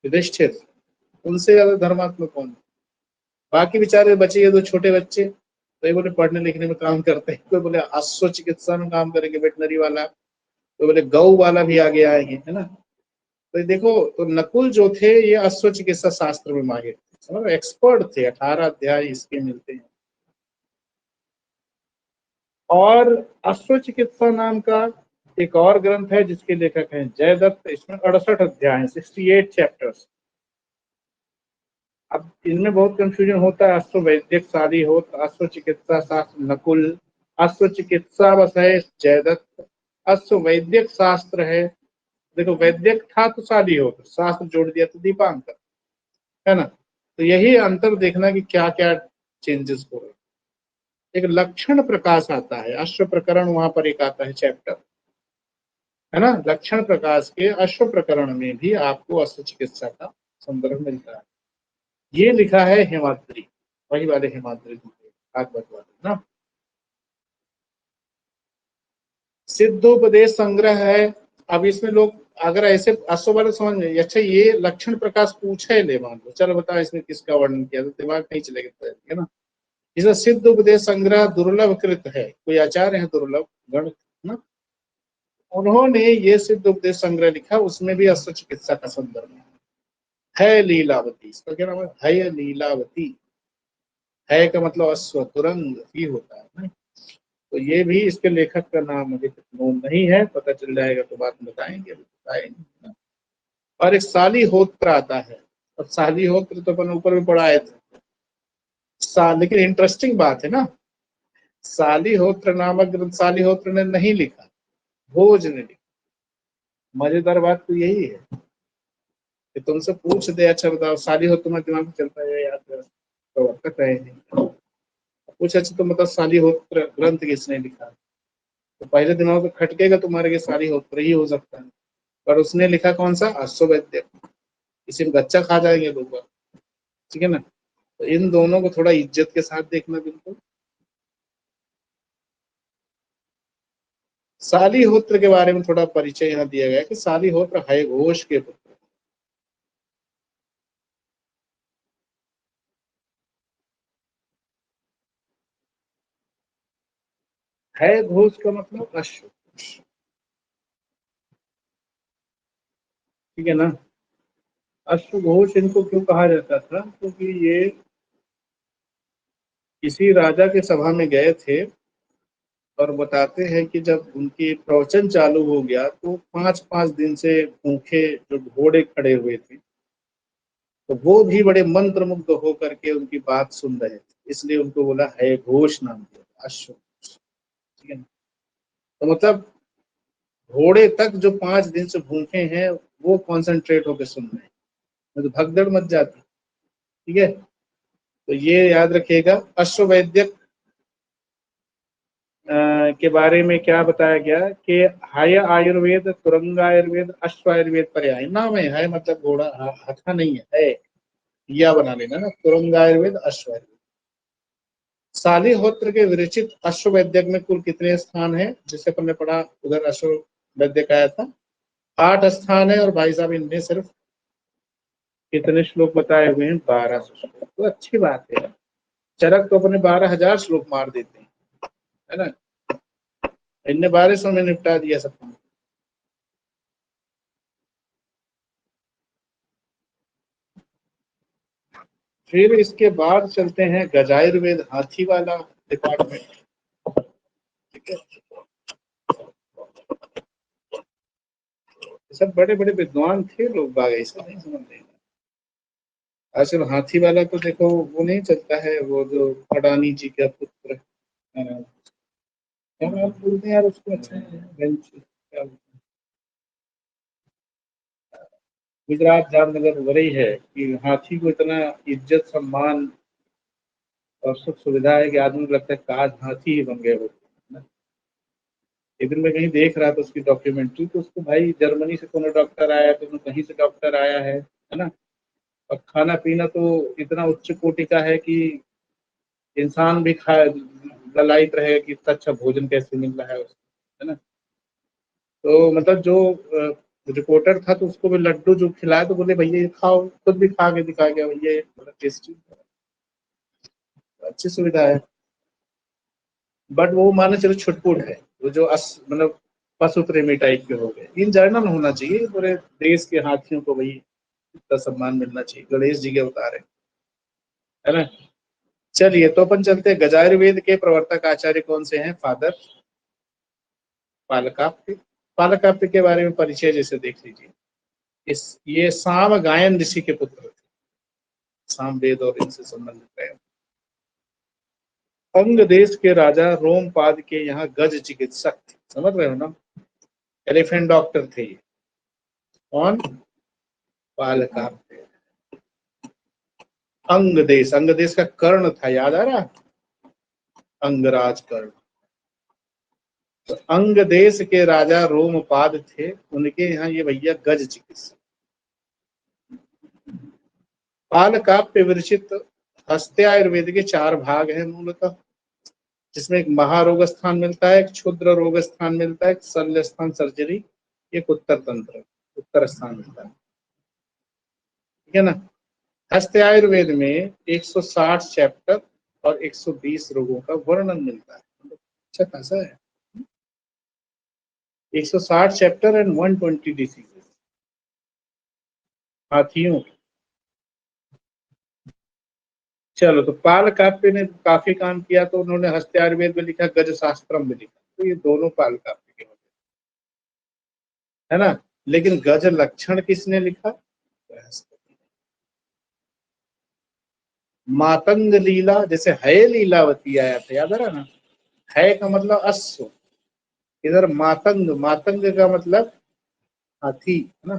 S2: युधिष्ठिर, उनसे ज्यादा धर्मात्मक कौन। बाकी बेचारे बचे ये दो छोटे बच्चे, तो ये बोले पढ़ने लिखने में काम करते हैं, कोई बोले अश्व चिकित्सा में काम करेंगे वेटनरी वाला, कोई बोले गौ वाला भी आगे आएंगे, है ना। तो देखो, तो नकुल जो थे ये अश्व चिकित्सा शास्त्र में माहिर थे, मतलब एक्सपर्ट थे। 18 अध्याय इसके मिलते हैं। और अश्व चिकित्सा नाम का एक और ग्रंथ है जिसके लेखक हैं जयदत्त, इसमें 68 अध्याय, 68 चैप्टर्स। अब इनमें बहुत कंफ्यूजन होता है, अश्व वैद्यक सालीहोत्र, अश्व चिकित्सा शास्त्र नकुल, अश्व चिकित्सा बस है जयदत्त, अश्व वैद्यक शास्त्र है, देखो वैद्यक था तो सालीहोत्र, शास्त्र जोड़ दिया तो दीपांकर, है ना। तो यही अंतर देखना कि क्या क्या चेंजेस हो रहे। एक लक्षण प्रकाश आता है, अश्व प्रकरण वहां पर एक आता है चैप्टर, है ना। लक्षण प्रकाश के अश्व प्रकरण में भी आपको अश्व चिकित्सा का संदर्भ मिलता है। ये लिखा है हेमाद्री, वही वाले हेमाद्री भागवत वाले ना। सिद्धोपदेश संग्रह है। अब इसमें लोग अगर ऐसे अश्व वाले समझ में, अच्छा ये लक्षण प्रकाश पूछा है, ले मान लो, चलो बताओ इसमें किसका वर्णन किया, तो दिमाग नहीं चलेगा, तो है ना। इसमें सिद्ध उपदेश संग्रह दुर्लभ कृत है, कोई आचार्य है दुर्लभ गण ना, उन्होंने ये सिद्ध उपदेश संग्रह लिखा, उसमें भी अश्व चिकित्सा का संदर्भ है लीलावती, इसका क्या नाम है लीलावती। है का मतलब अश्व तुरंग ही होता है ना। तो ये भी इसके लेखक का नाम अभी तक नोन नहीं है, पता चल जाएगा तो बात बताएंगे बताएंगे। और एक सालीहोत्र आता है, और सालीहोत्र तो अपन ऊपर भी पढ़ाए थे। लेकिन इंटरेस्टिंग बात है ना, सालीहोत्र नामक ग्रंथ सालीहोत्र ने नहीं लिखा, भोज ने लिखा। मजेदार बात तो यही है कि तुमसे पूछ दे, अच्छा बताओ सालीहोत्र, तुम्हारे दिमाग में चलता है याद, प्रवर्तक रहे हैं, पूछ अच्छा तुम बताओ सालीहोत्र ग्रंथ किसने लिखा, तो पहले दिमाग में खटकेगा तुम्हारे के सालीहोत्र ही हो सकता है, पर उसने लिखा कौन सा, अश्ववैद्य। इसी में गच्चा खा जाएंगे लोग, ठीक है ना। तो इन दोनों को थोड़ा इज्जत के साथ देखना बिल्कुल। सालीहोत्र के बारे में थोड़ा परिचय यहाँ दिया गया कि सालीहोत्र है घोष के पुत्र। है घोष का मतलब अश्व, ठीक है ना। अश्वघोष इनको क्यों कहा जाता था, क्योंकि ये किसी राजा के सभा में गए थे, और बताते हैं कि जब उनकी प्रवचन चालू हो गया तो 5-5 दिन से भूखे जो घोड़े खड़े हुए थे, तो वो भी बड़े मंत्र मुग्ध होकर के उनकी बात सुन रहे थे, इसलिए उनको बोला है घोष नाम दिया, अश्व, ठीक है ना। तो मतलब घोड़े तक जो 5 दिन से भूखे हैं वो कॉन्सेंट्रेट होकर सुन रहे हैं, तो भगदड़ मच जाती। ठीक है, तो ये याद रखिएगा। अश्ववैद्यक के बारे में क्या बताया गया कि हाय आयुर्वेद, तुरंग आयुर्वेद, अश्व आयुर्वेद पर्याय नाम है मतलब घोड़ा, हथा नहीं है, या बना लेना ना, तुरंग आयुर्वेद, अश्व आयुर्वेद। सालिहोत्र के विरचित अश्ववैद्यक में कुल कितने स्थान हैं? जैसे अपन ने पढ़ा उधर अश्ववैद्यक आया था, 8 स्थान है, और भाई साहब इनमें सिर्फ कितने श्लोक बताए हुए हैं? 1200 श्लोक। तो अच्छी बात है, चरक तो अपने 12,000 श्लोक मार देते हैं, है ना, इनने 1200 में निपटा दिया सब काम। फिर इसके बाद चलते हैं गजायुर्वेद, हाथी वाला डिपार्टमेंट। ठीक है, सब बड़े बड़े विद्वान थे लोग, बाग ऐसा नहीं समझ रहे। आजकल हाथी वाला तो देखो वो नहीं चलता है, वो जो अडानी जी का पुत्र, क्या नाम बोलते हैं यार उसको, अच्छा क्या, गुजरात जामनगर वही है कि हाथी को इतना इज्जत सम्मान और सुख सुविधा है कि आदमी को लगता है काश हाथी ही बन गए होते। एक दिन मैं कहीं देख रहा था उसकी डॉक्यूमेंट्री, तो उसको भाई जर्मनी से कोनो डॉक्टर आया, तो कहीं से डॉक्टर आया है ना, और खाना पीना तो इतना उच्च कोटि का है कि इंसान भी खा ललायत रहे कि इतना अच्छा भोजन कैसे मिल रहा है उसको, है ना। तो मतलब जो रिपोर्टर था, तो उसको भी लड्डू जो खिलाया, तो बोले भैया ये खाओ, खुद भी खा के दिखा गया, भैया ये बड़ा टेस्टी, अच्छी सुविधा है। बट वो माने चलो छुटपुट है, वो जो मतलब पशु प्रेमी टाइप के हो गए। इन जनरल होना चाहिए पूरे देश के हाथियों को भाई इतना सम्मान मिलना चाहिए, गणेश जी के अवतार है ना। चलिए, तो अपन चलते हैं, गजायुर्वेद के प्रवर्तक आचार्य कौन से हैं? फादर पालकाप्य। पालकाप्य के बारे में परिचय जैसे देख लीजिए, ये साम गायन ऋषि के पुत्र थे, सामवेद और इनसे संबंधित रहे। अंग देश के राजा रोमपाद के यहाँ गज चिकित्सक थे, समझ रहे हो ना, एलिफेंट डॉक्टर थे ये। कौन? पालकाप्य। अंग देश का कर्ण था, याद आ रहा, अंगराज कर्ण। तो अंग देश के राजा रोमपाद थे, उनके यहाँ ये भैया गज चिकित्सक। पालकाप्य विरचित हस्ते आयुर्वेद के 4 भाग हैं मूलतः, जिसमें एक महारोग स्थान मिलता है, एक क्षुद्र रोग स्थान मिलता है, एक शल्य स्थान सर्जरी, एक उत्तर तंत्र उत्तर स्थान मिलता है। ठीक है ना। हस्ते आयुर्वेद में 160 चैप्टर और 120 रोगों का वर्णन मिलता है, अच्छा खासा है। 160 चैप्टर एंड 120 डिसीजेस हाथियों। चलो, तो पालकाप्य ने काफी काम किया, तो उन्होंने हस्ते आयुर्वेद में लिखा, गज शास्त्रम में लिखा, तो ये दोनों पालकाप्य के होते है ना। लेकिन गज लक्षण किसने लिखा? मातंग लीला, जैसे है लीलावती आया था, याद आ रहा ना, है का मतलब अश्व, इधर मातंग, मातंग का मतलब हाथी, है ना।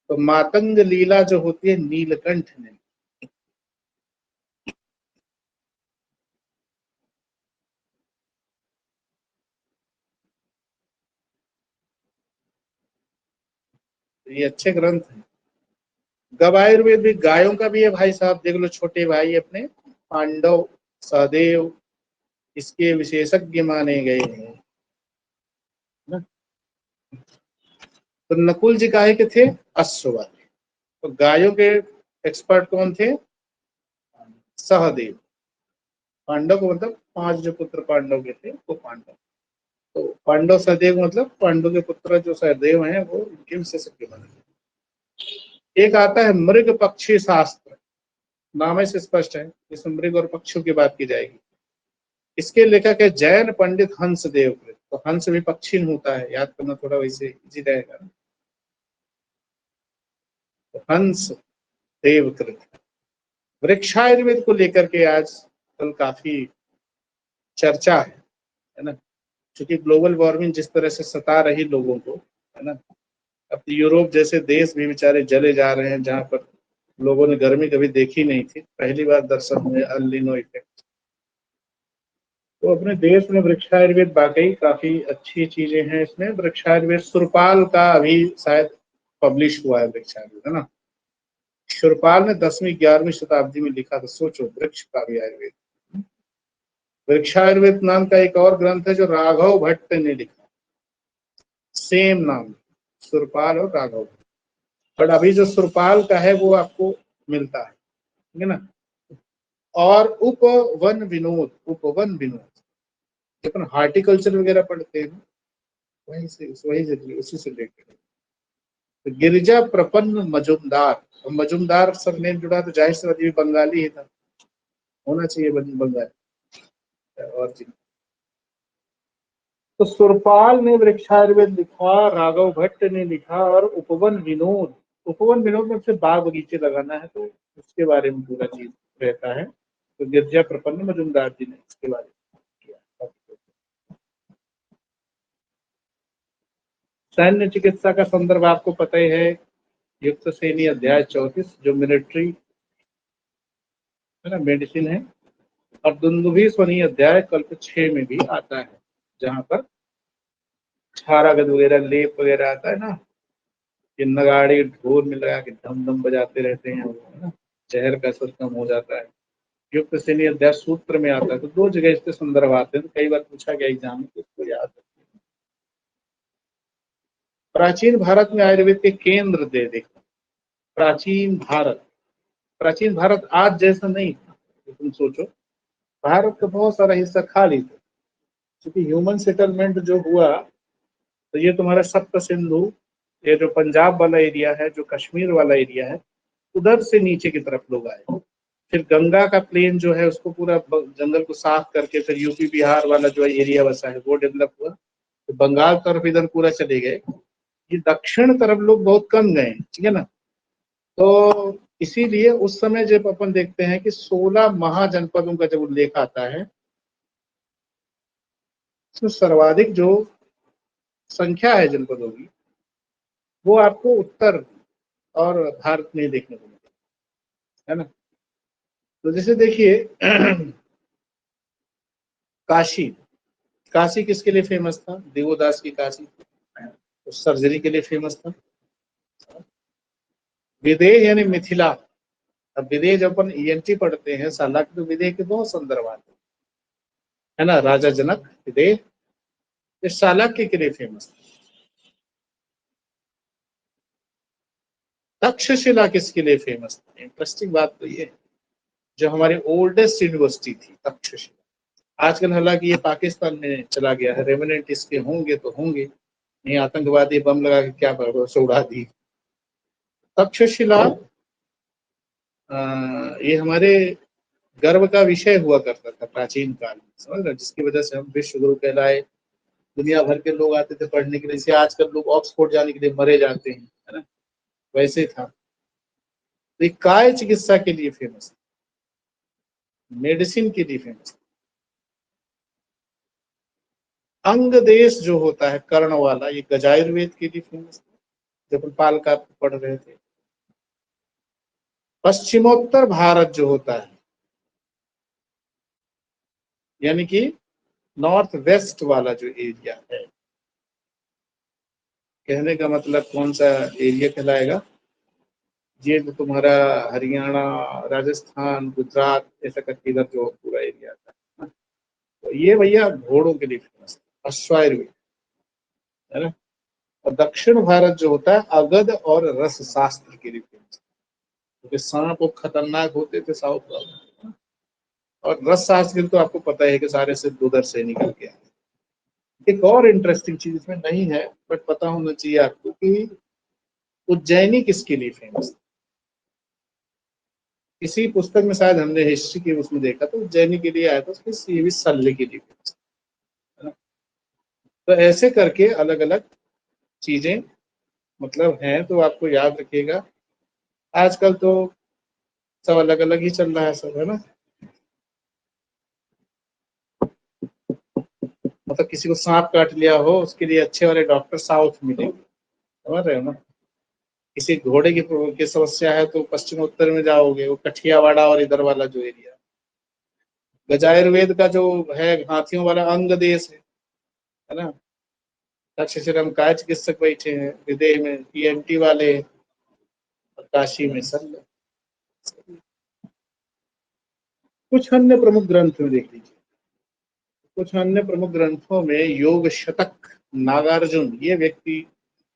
S2: तो मातंग लीला जो होती है नीलकंठ ने, तो ये अच्छे ग्रंथ हैं। गव आयुर्वेद भी गायों का भी है भाई साहब, देख लो, छोटे भाई अपने पांडव सहदेव इसके विशेषज्ञ माने गए हैं ना। तो नकुल जी काहे के थे? अश्व वाले। तो गायों के एक्सपर्ट कौन थे? सहदेव। पांडव को मतलब 5 जो पुत्र पांडव के थे वो पांडव। तो पांडव सहदेव मतलब पांडव के पुत्र जो सहदेव हैं वो इनके विशेषज्ञ बने। एक आता है मृग पक्षी शास्त्र, नाम से स्पष्ट है, इसमें मृग और पक्षियों की बात की जाएगी। इसके लेखक है जैन पंडित हंस देवकृत। तो हंस भी पक्षी होता है, याद करना थोड़ा वैसे इजी रहेगा। तो हंस देवकृत वृक्षायुर्वेद को लेकर के आज कल काफी चर्चा है ना। क्योंकि ग्लोबल वार्मिंग जिस तरह से सता रही लोगों को, है ना, अब यूरोप जैसे देश भी बेचारे जले जा रहे हैं, जहां पर लोगों ने गर्मी कभी देखी नहीं थी, पहली बार दर्शन हुए अल नीनो इफेक्ट। तो अपने देश में वृक्षायुर्वेद वाकई काफी अच्छी चीजें हैं। इसमें वृक्षायुर्वेद सुरपाल का अभी शायद पब्लिश हुआ है वृक्षायुर्वेद, है ना। सुरपाल ने 10वीं 11वीं शताब्दी में लिखा था, सोचो, वृक्ष का भी आयुर्वेद। वृक्षायुर्वेद नाम का एक और ग्रंथ है जो राघव भट्ट ने लिखा, सेम नाम, सुरपाल और राघव। बट अभी जो सुरपाल का है वो आपको मिलता है, ठीक है ना। और उपवन विनोद, उपवन विनोद, अपन हार्टिकल्चर वगैरह पढ़ते हैं, वही से उसी से रिलेटेड। तो गिरिजा प्रपन्न मजुमदार, मजुमदार सब नेम जुड़ा तो जाहिर सी बात ये बंगाली ही था, होना चाहिए बंगाली और चीज। तो सुरपाल ने वृक्षायुर्वेद लिखा, राघव भट्ट ने लिखा, और उपवन विनोद, उपवन विनोद में से बाग बगीचे लगाना है तो उसके बारे में पूरा चीज रहता है। तो गिरजा प्रपन्न मजुमदार जी ने इसके बारे में किया। सैन्य चिकित्सा का संदर्भ आपको पता ही है, युक्त श्रेणी अध्याय 34 जो मिलिट्री, है ना, मेडिसिन है। और दुंदुभी स्वनीय अध्याय कल्प 6 में भी आता है, जहां पर छारागद वगैरह लेप वगैरह आता है ना, ये नगाड़े ढोल में लगा के धम धम बजाते रहते हैं, है ना, जहर का असर कम हो जाता है। युक्त श्रेणी अध्याय सूत्र में आता है। तो 2 जगह इसके संदर्भ आते हैं, तो कई बार पूछा गया एग्जाम में, तो इसको याद रखिए। प्राचीन भारत में आयुर्वेद के केंद्र दे देखो, प्राचीन भारत, प्राचीन भारत आज जैसा नहीं था। तो तुम सोचो, भारत का बहुत सारा हिस्सा खाली था, क्योंकि ह्यूमन सेटलमेंट जो हुआ, तो ये तुम्हारा सप्त सिंधु, ये जो पंजाब वाला एरिया है, जो कश्मीर वाला एरिया है, उधर से नीचे की तरफ लोग आए। फिर गंगा का प्लेन जो है उसको पूरा जंगल को साफ करके फिर यूपी बिहार वाला जो एरिया बसा है वो डेवलप हुआ। तो बंगाल तरफ इधर पूरा चले गए, ये दक्षिण तरफ लोग बहुत कम गए, ठीक है ना। तो इसीलिए उस समय जब अपन देखते हैं कि 16 महाजनपदों का जब उल्लेख आता है, तो सर्वाधिक जो संख्या है जनपदों की वो आपको उत्तर और भारत में देखने को मिलती है ना। तो जैसे देखिए काशी, काशी किसके लिए फेमस था? देवोदास की काशी, तो सर्जरी के लिए फेमस था। विदेह यानी मिथिला, अब विदेह जब अपन ईएनटी पढ़ते हैं साला की, तो विदेह के बहुत संदर्भ आते हैं, है ना। राजा जनक विदेह, इस चाणक्य के लिए फेमस था। तक्षशिला किसके लिए फेमस था? इंटरेस्टिंग बात तो ये, जो हमारी ओल्डेस्ट यूनिवर्सिटी थी तक्षशिला, आजकल हालांकि ये पाकिस्तान में चला गया है, रेमिनेंट इसके होंगे तो होंगे, नहीं आतंकवादी बम लगा के क्या से उड़ा दी। तक्षशिला ये हमारे गर्व का विषय हुआ करता था प्राचीन काल में, समझ रहे, जिसकी वजह से हम विश्व गुरु कहलाए, दुनिया भर के लोग आते थे पढ़ने के लिए। जैसे आजकल लोग ऑक्सफोर्ड जाने के लिए मरे जाते हैं, है ना, वैसे था। तो काय चिकित्सा के लिए फेमस, मेडिसिन के लिए फेमस। अंग देश जो होता है कर्ण वाला, ये गजायुर्वेद के लिए फेमस है, जब पाल का पढ़ रहे थे। पश्चिमोत्तर भारत जो होता है, यानी कि नॉर्थ वेस्ट वाला जो एरिया है, कहने का मतलब कौन सा एरिया कहलाएगा? ये जो तुम्हारा हरियाणा, राजस्थान, गुजरात ऐसा करके इधर जो पूरा एरिया आता है, तो ये भैया घोड़ों के लिए फेमस है, अश्वायुर्वेद, है ना। और दक्षिण भारत जो होता है अगध और रस शास्त्र के लिए फेमस है, क्योंकि सांप वो खतरनाक होते थे साउथ वाले। और रस शास्त्र तो आपको पता है कि सारे सिद्ध उधर से निकल के आए। एक और इंटरेस्टिंग चीज इसमें नहीं है बट पता होना चाहिए आपको कि उज्जैनी किसके लिए फेमस है। किसी पुस्तक में शायद हमने हिस्ट्री के उसमें देखा तो उज्जैनी के लिए आया था, ये भी सल्ले के लिए फेमस है ना। तो ऐसे करके अलग अलग चीजें मतलब हैं, तो आपको याद रखिएगा। आजकल तो सब अलग अलग ही चल रहा है सब, है ना। मतलब किसी को सांप काट लिया हो, उसके लिए अच्छे वाले डॉक्टर साउथ मिलेंगे, समझ रहे हो ना। किसी घोड़े की समस्या है तो पश्चिम उत्तर में जाओगे, वो कठियावाड़ा और इधर वाला जो एरिया। गजायुर्वेद का जो है हाथियों वाला अंग देश है ना। तक्षशिला चिकित्सक बैठे हैं, विदेह में टीएमटी वाले, और काशी में शल्य। कुछ अन्य प्रमुख ग्रंथ में देख लीजिए, कुछ अन्य प्रमुख ग्रंथों में योग शतक, नागार्जुन ये व्यक्ति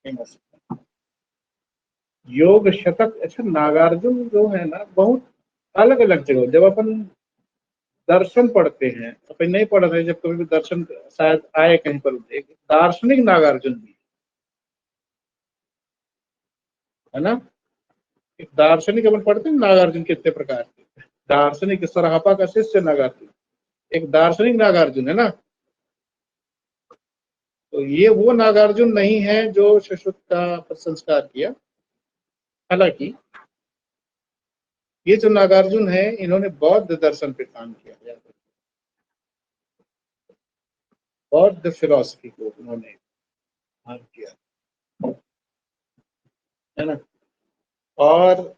S2: फेमस है। योग शतक, अच्छा नागार्जुन जो है ना, बहुत अलग अलग जगह, जब अपन दर्शन पढ़ते हैं, अपन नहीं पढ़ रहे, जब कभी भी दर्शन शायद आए कहीं पर, दार्शनिक नागार्जुन भी है ना। एक दार्शनिक अपन पढ़ते हैं नागार्जुन कितने प्रकार के, दार्शनिक सरहपा का शिष्य नागार्जुन, एक दार्शनिक नागार्जुन है ना। तो ये वो नागार्जुन नहीं है जो सुश्रुत का संस्कार किया। हालांकि ये जो नागार्जुन है, इन्होंने बौद्ध दर्शन पे काम किया, बौद्ध फिलॉसफी को उन्होंने काम किया, है ना। और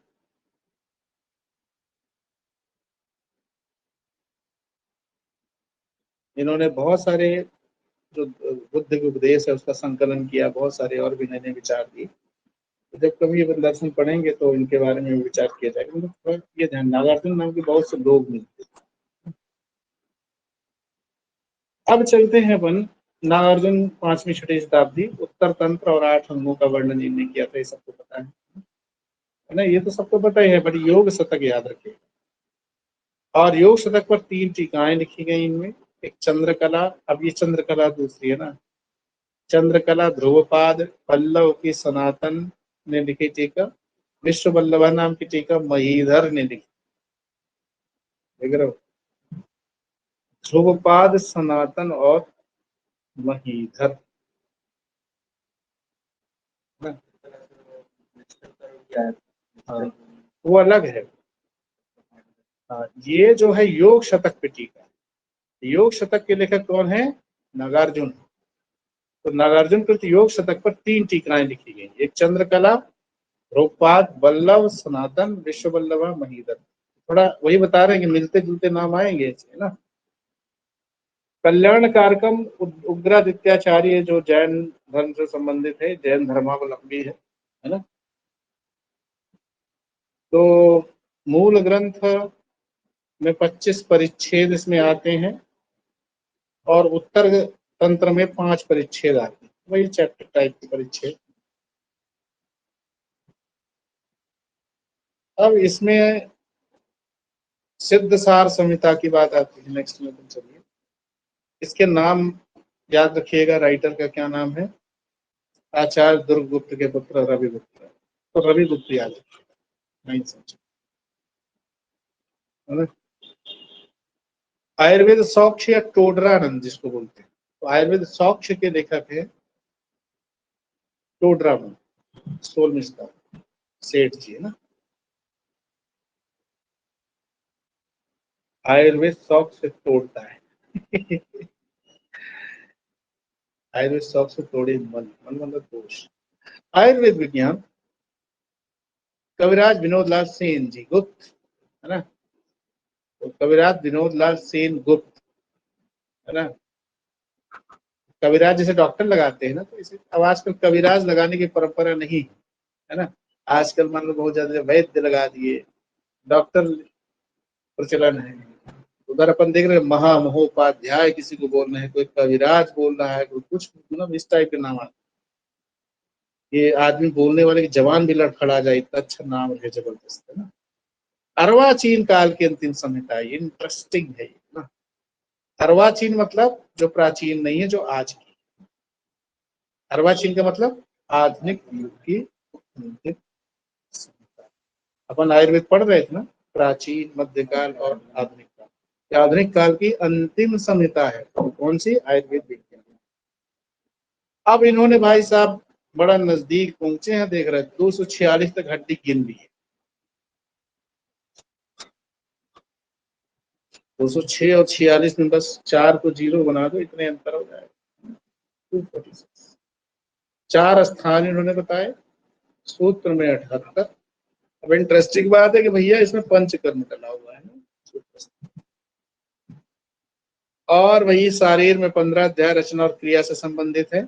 S2: इन्होंने बहुत सारे जो बुद्ध के उपदेश है उसका संकलन किया, बहुत सारे और भी नए नए विचार दिए। तो जब कभी ये दर्शन पढ़ेंगे तो इनके बारे में विचार किया जाएगा। मतलब ये ध्यान, नागार्जुन नाम के बहुत से लोग मिलते हैं। अब चलते हैं अपन, नागार्जुन 5वीं 6वीं शताब्दी, उत्तर तंत्र और 8 अंगों का वर्णन इनने किया था, ये सबको पता है ना। ये तो सबको पता ही है, बट योग शतक याद रखिए। और योग शतक पर 3 टीकाएं लिखी गई इनमें। एक चंद्रकला, अब ये चंद्रकला दूसरी है ना, चंद्रकला ध्रुवपाद पल्लव की सनातन ने लिखी टीका, विश्व वल्लभा नाम की टीका महीधर ने लिखी। देख रहे हो, ध्रुवपाद, सनातन और महीधर, हाँ, वो अलग है। हाँ, ये जो है योग शतक पे टीका, योग शतक के लेखक कौन है, नागार्जुन। तो नागार्जुन कृत योग शतक पर 3 टीकाएं लिखी गई, एक चंद्रकला, ध्रुवपाद, वल्लभ, सनातन, विश्व वल्लभा, महीधर। थोड़ा वही बता रहे हैं कि मिलते जुलते नाम आएंगे, है ना। कल्याण कारकम उग्रादित्याचार्य जो जैन धर्म से संबंधित है, जैन धर्मावलंबी है ना। तो मूल ग्रंथ में 25 परिच्छेद इसमें आते हैं, और उत्तर तंत्र में 5 परिच्छेद आते हैं, वही चैप्टर टाइप के परिच्छेद। अब इसमें सिद्ध सार संहिता की बात आती है नेक्स्ट में, तो चलिए इसके नाम याद रखिएगा, राइटर का क्या नाम है, आचार्य दुर्गुप्त के पुत्र रविगुप्त। तो रविगुप्त याद रखिएगा, नहीं समझ, है ना। आयुर्वेद सौक्ष या टोडरानंद जिसको बोलते हैं, तो आयुर्वेद सौक्ष के लेखक है टोडरानंद, सोल मिश्रा सेठ जी, है ना। आयुर्वेद शौक से तोड़ता है आयुर्वेद शौक से तोड़े मन, मन मतलब दोष। आयुर्वेद विज्ञान, कविराज विनोद लाल सेन जी गुप्त, है ना। तो कविराज विनोद लाल सेन गुप्त, है ना। कविराज जैसे डॉक्टर लगाते हैं ना, तो इसे अब आजकल कविराज लगाने की परंपरा नहीं है ना। आजकल मान लो बहुत ज्यादा वैद्य लगा दिए, डॉक्टर प्रचलन है। उधर अपन देख रहे हैं महामहोपाध्याय किसी को बोल रहे हैं, कोई कविराज बोल रहा है, कोई कुछ, मतलब इस टाइप के नाम आते। ये आदमी बोलने वाले की जवान भी लड़खड़ा जाए, इतना अच्छा नाम है, जबरदस्त, है ना। अर्वाचीन काल की अंतिम संहिता, इंटरेस्टिंग है ना। अर्वाचीन मतलब जो प्राचीन नहीं है, जो आज की। अर्वाचीन का मतलब आधुनिक युग की अंतिम संहिता। अपन आयुर्वेद पढ़ रहे थे ना, प्राचीन, मध्यकाल और आधुनिक काल। आधुनिक काल की अंतिम संहिता है कौन सी, आयुर्वेद विज्ञान। अब इन्होंने भाई साहब बड़ा नजदीक पहुंचे हैं, देख रहे हैं 246 तक हड्डी गिन ली है। 206 और 46 में बस 4 को 0 बना दो, इतने अंतर हो जाएगा 246। 4 स्थान इन्होंने बताए, सूत्र में 78। अब इंटरेस्टिंग बात है कि भैया इसमें पंचकर्म डला हुआ है ना, और वही शारीर में 15 अध्याय रचना और क्रिया से संबंधित है।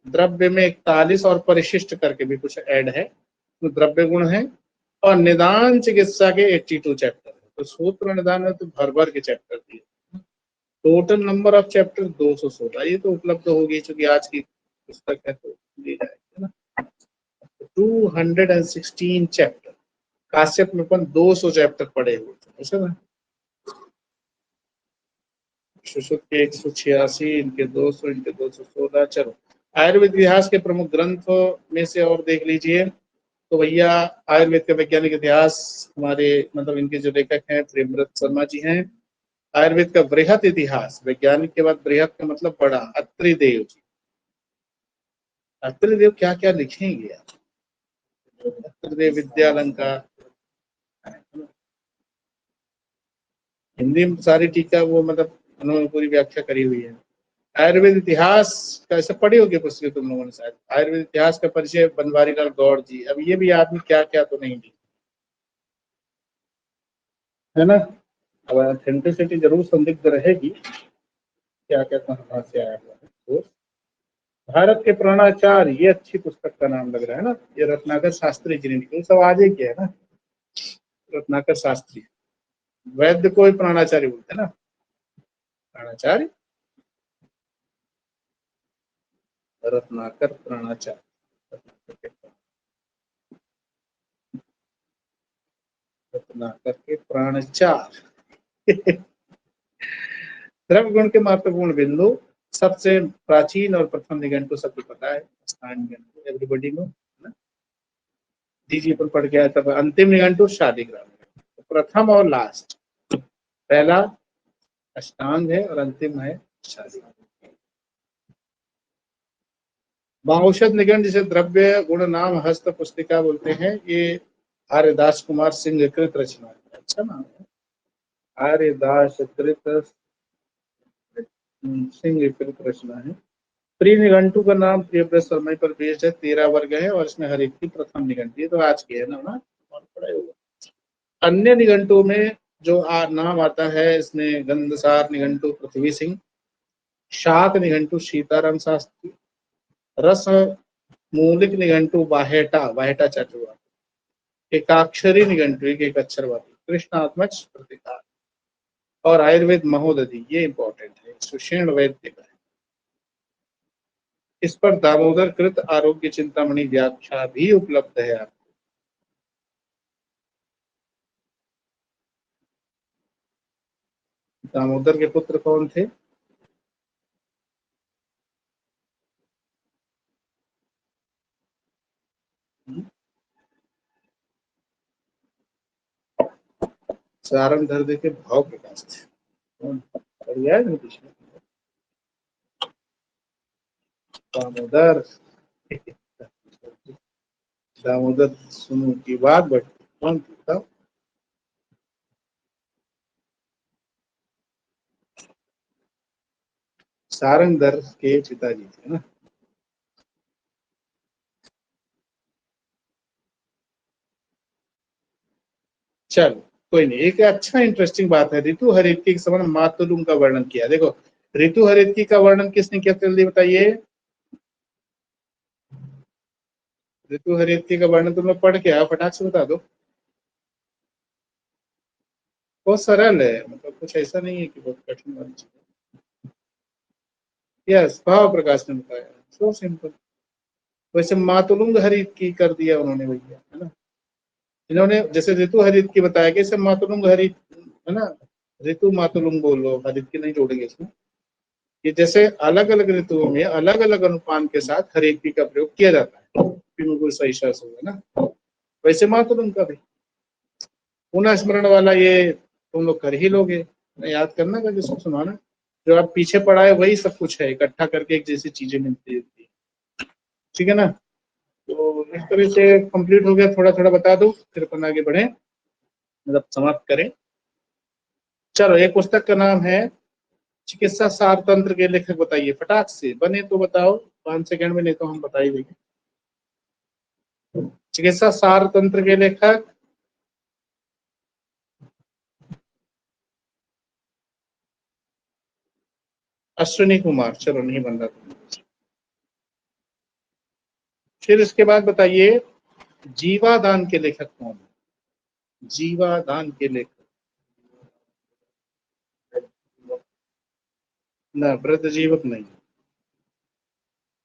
S2: द्रव्य में 41 और परिशिष्ट करके भी कुछ ऐड है, तो द्रव्य गुण है। और निदान चिकित्सा के 82 चैप्टर है, तो सूत्र निदान में तो भर भर के चैप्टर दिए। Total number of chapter 216। ये तो उपलब्ध होगी, चूंकि आज की पुस्तक है तो दी जाएगी ना। 216 चैप्टर, काश्यप में अपन 200 चैप्टर पढ़े हुए थे, ऐसा ना। सुश्रुत के 186, इनके 200, इनके 216। चलो आयुर्वेद इतिहास के प्रमुख ग्रंथों में से और देख लीजिए, तो भैया आयुर्वेद का वैज्ञानिक इतिहास हमारे मतलब इनके जो लेखक हैं प्रेमव्रत शर्मा जी हैं। आयुर्वेद का बृहत इतिहास, वैज्ञानिक के बाद बृहत का मतलब बड़ा, अत्रि देव जी। अत्रि देव क्या क्या लिखेंगे आप, अत्रि देव विद्यालंकार, हिंदी में सारी टीका वो मतलब उन्होंने पूरी व्याख्या करी हुई है। आयुर्वेद इतिहास का ऐसे पढ़ी होगी पुस्तक तुम लोगों ने शायद, आयुर्वेद इतिहास का परिचय बनवारी लाल गौड़ जी। अब ये भी आदमी क्या क्या तो नहीं लिखा है ना। अब ऑथेंटिसिटी जरूर संदिग्ध रहेगी, क्या क्या कहाँ से आया हुआ है। तो भारत के प्राणाचार्य, ये अच्छी पुस्तक का नाम लग रहा है ना, ये रत्नाकर शास्त्री जी ने लिखी, सब आज ही किया है ना, रत्नाकर शास्त्री। वैद्य को ही प्राणाचार्य बोलते हैं ना, प्राणाचार्य रत्नाकर प्राणाचार्य, रत्नाकर के प्राणाचार्य। द्रव्य गुण के महत्वपूर्ण बिंदु, सबसे प्राचीन और प्रथम निघंटु सबको पता है, स्थान निघंटु एवरीबॉडी नो ना, दीजिए पर पढ़ के आया। तब अंतिम निघंटु शालिग्राम, तो प्रथम और लास्ट, पहला अष्टांग है और अंतिम है शालिग्राम। औषध निगंध जिसे द्रव्य गुण नाम हस्त पुस्तिका बोलते हैं, ये आर्यदास कुमार सिंह कृत रचना है, अच्छा नाम है, आर्यदास कृत सिंह कृत रचना है। प्रिय निघंटु का नाम प्रियव्रत शर्मा पर बेस्ड है, 13 वर्ग है और इसमें हर एक की प्रथम निघंटु, ये तो आज के है ना और पढ़ा होगा। अन्य निघंटुओं में जो नाम आता है इसमें गंधसार निघंटु पृथ्वी सिंह, शाक निघंटु सीताराम शास्त्री, रस मूलिक निघंटु बाहेटा, बाहेटा चक्रवर्ती, एकाक्षरी निघंटु एक अक्षरवादी कृष्णात्मज प्रतिकार, और आयुर्वेद महोदधि, ये इंपॉर्टेंट है, सुषेण वैद्य का है। इस पर दामोदर कृत आरोग्य चिंतामणि व्याख्या भी उपलब्ध है आपको। दामोदर के पुत्र कौन थे? सारण धर के भाव प्रकाश थे, बढ़िया है नीतीश में। दामोदर, दामोदर सुनो की बात बट कौन था? सारंगधर के पिताजी थे ना। चलो कोई नहीं, एक अच्छा इंटरेस्टिंग बात है, ऋतु हरितकी के समय मातुलुम का वर्णन किया। देखो ऋतु हरितकी का वर्णन किसने किया, जल्दी बताइए। ऋतु हरितकी का वर्णन तुम लोग पढ़ के आओ, फटाक से बता दो। बहुत सरल है, मतलब कुछ ऐसा नहीं है कि बहुत कठिन वाली चीज। यस, भाव प्रकाश ने बताया, सो सिंपल। वैसे मातुलुंग हरित की कर दिया उन्होंने भैया, है ना। इन्होंने जैसे ऋतु हरित की बताया कि इसे मातुलुंग हरित, है ना, ऋतु मातुलुंग बोलो, हरित की नहीं जोड़ेंगे इसमें। कि जैसे अलग अलग ऋतुओं में अलग अलग अनुपान के साथ हर एक का प्रयोग किया जाता है, बिल्कुल सही शर्त होगा ना, वैसे मातुलुंग का भी पुनः स्मरण वाला ये तुम लोग कर ही लोगे, याद करना का जिसको सुनाना, जो आप पीछे पढ़ा है वही सब कुछ है, इकट्ठा करके एक जैसी चीजें मिलती रहती है, ठीक है ना। तो इस तरह से कंप्लीट हो गया, थोड़ा थोड़ा बता दो फिर अपन आगे बढ़े, मतलब समाप्त करें। चलो, एक पुस्तक का नाम है चिकित्सा सार तंत्र के लेखक बताइए, फटाक से बने तो बताओ, 5 सेकंड में, नहीं तो हम बता ही देंगे। चिकित्सा सार तंत्र के लेखक अश्विनी कुमार। चलो, नहीं बन रहा। फिर इसके बाद बताइए जीवादान के लेखक कौन है? जीवादान के लेखक ना, वृद्ध जीवक नहीं,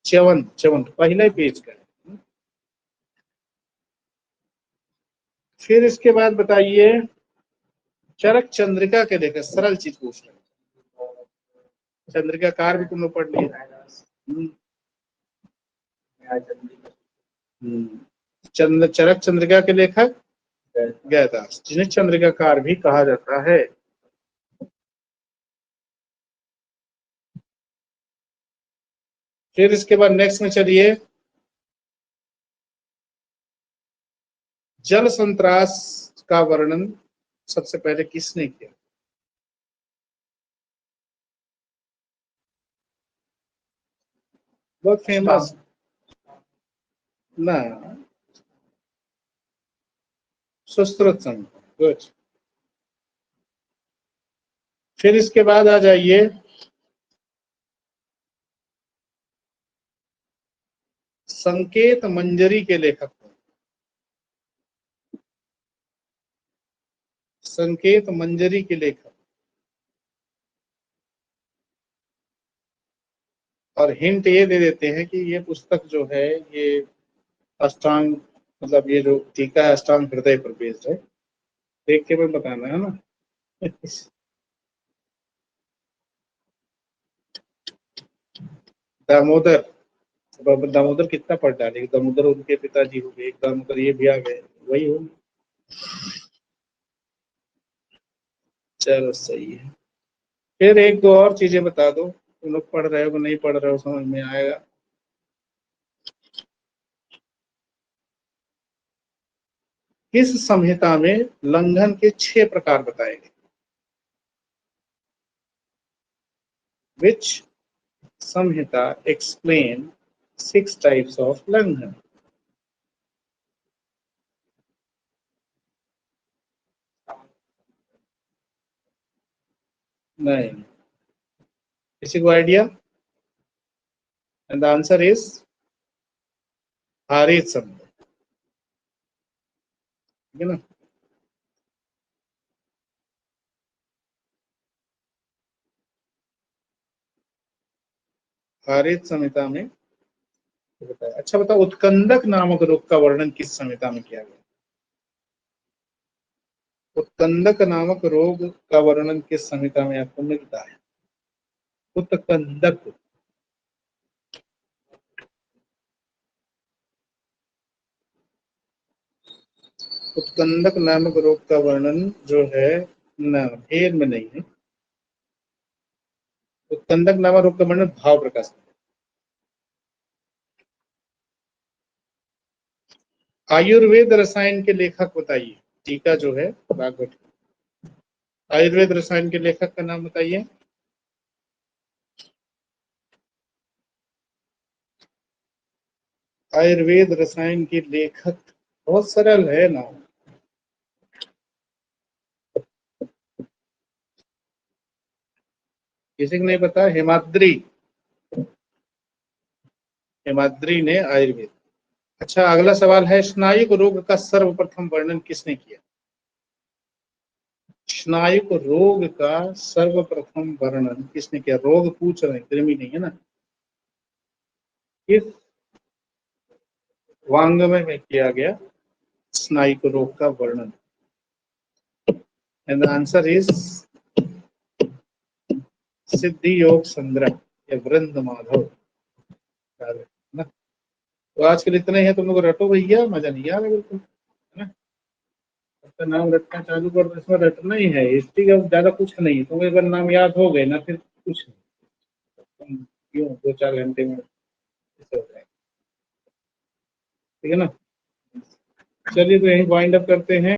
S2: च्यवंत पहले ही पेज का है। फिर इसके बाद बताइए चरक चंद्रिका के लेखक, सरल चीज पूछ रहे हैं, चंद्रिका कार भी तुम लोग पढ़ लिया। चरक चंद्रिका के लेखक गयदास, जिन्हें चंद्रिका कार भी कहा जाता है। फिर इसके बाद नेक्स्ट में चलिए, जल संत्रास का वर्णन सबसे पहले किसने किया? बहुत फेमस ना, सुश्रुत संघ। गुड। फिर इसके बाद आ जाइए संकेत मंजरी के लेखक, संकेत मंजरी के लेखक, और हिंट ये दे देते हैं कि ये पुस्तक जो है ये अष्टांग, मतलब ये जो टीका है अष्टांग हृदय पर बेस्ड है। देख के मैं बताना है ना। दामोदर, दामोदर कितना पढ़ डाले, दामोदर उनके पिताजी हो गए, एक दामोदर ये भी आ गए, वही हो। चलो सही है। फिर एक दो और चीजें बता दो, तुम लोग पढ़ रहे हो कि नहीं पढ़ रहे हो, समझ में आएगा। किस संहिता में लंघन के 6 प्रकार बताए गए? विच संहिता एक्सप्लेन 6 टाइप्स ऑफ लंघन? नहीं, किसी को idea? And the answer is Harita Samhita, ठीक है ना। हारित संहिता में बताया। अच्छा बताओ, उत्कंदक नामक रोग का वर्णन किस संहिता में किया गया? उत्कंदक नामक रोग का वर्णन किस संहिता में आपको मिलता है? उत्कंदक, उत्कंदक नामक रोग का वर्णन जो है न, भेद में नहीं है। उत्कंदक नामक रोग का वर्णन भाव प्रकाश में। आयुर्वेद रसायन के लेखक बताइए, टीका जो है भागवत, आयुर्वेद रसायन के लेखक का नाम बताइए। आयुर्वेद रसायन के लेखक, बहुत सरल है नाम। किसी को नहीं पता? हेमाद्री, हेमाद्री ने आयुर्वेद। अच्छा, अगला सवाल है, स्नायु रोग का सर्वप्रथम वर्णन किसने किया? स्नायु रोग का सर्वप्रथम वर्णन किसने किया? रोग पूछ रहे हैं, कृमि नहीं है ना। किस वांग्मय में किया गया स्नायु रोग का वर्णन? एंड द आंसर इज सिद्धि योग संग्रह या वृंद माधव ना। तो आज के लिए इतना ही है, तुम लोग रटो भैया, मजा नहीं आ रहा बिल्कुल, है ना। अपना नाम रटना चालू कर दो, इसमें रटना ही है, हिस्ट्री का ज्यादा कुछ नहीं। तुम एक बार नाम याद हो गए ना, फिर कुछ नहीं, तुम क्यों 2-4 घंटे में ऐसे हो जाएगा, ठीक है ना। चलिए, तो यही वाइंड अप करते हैं।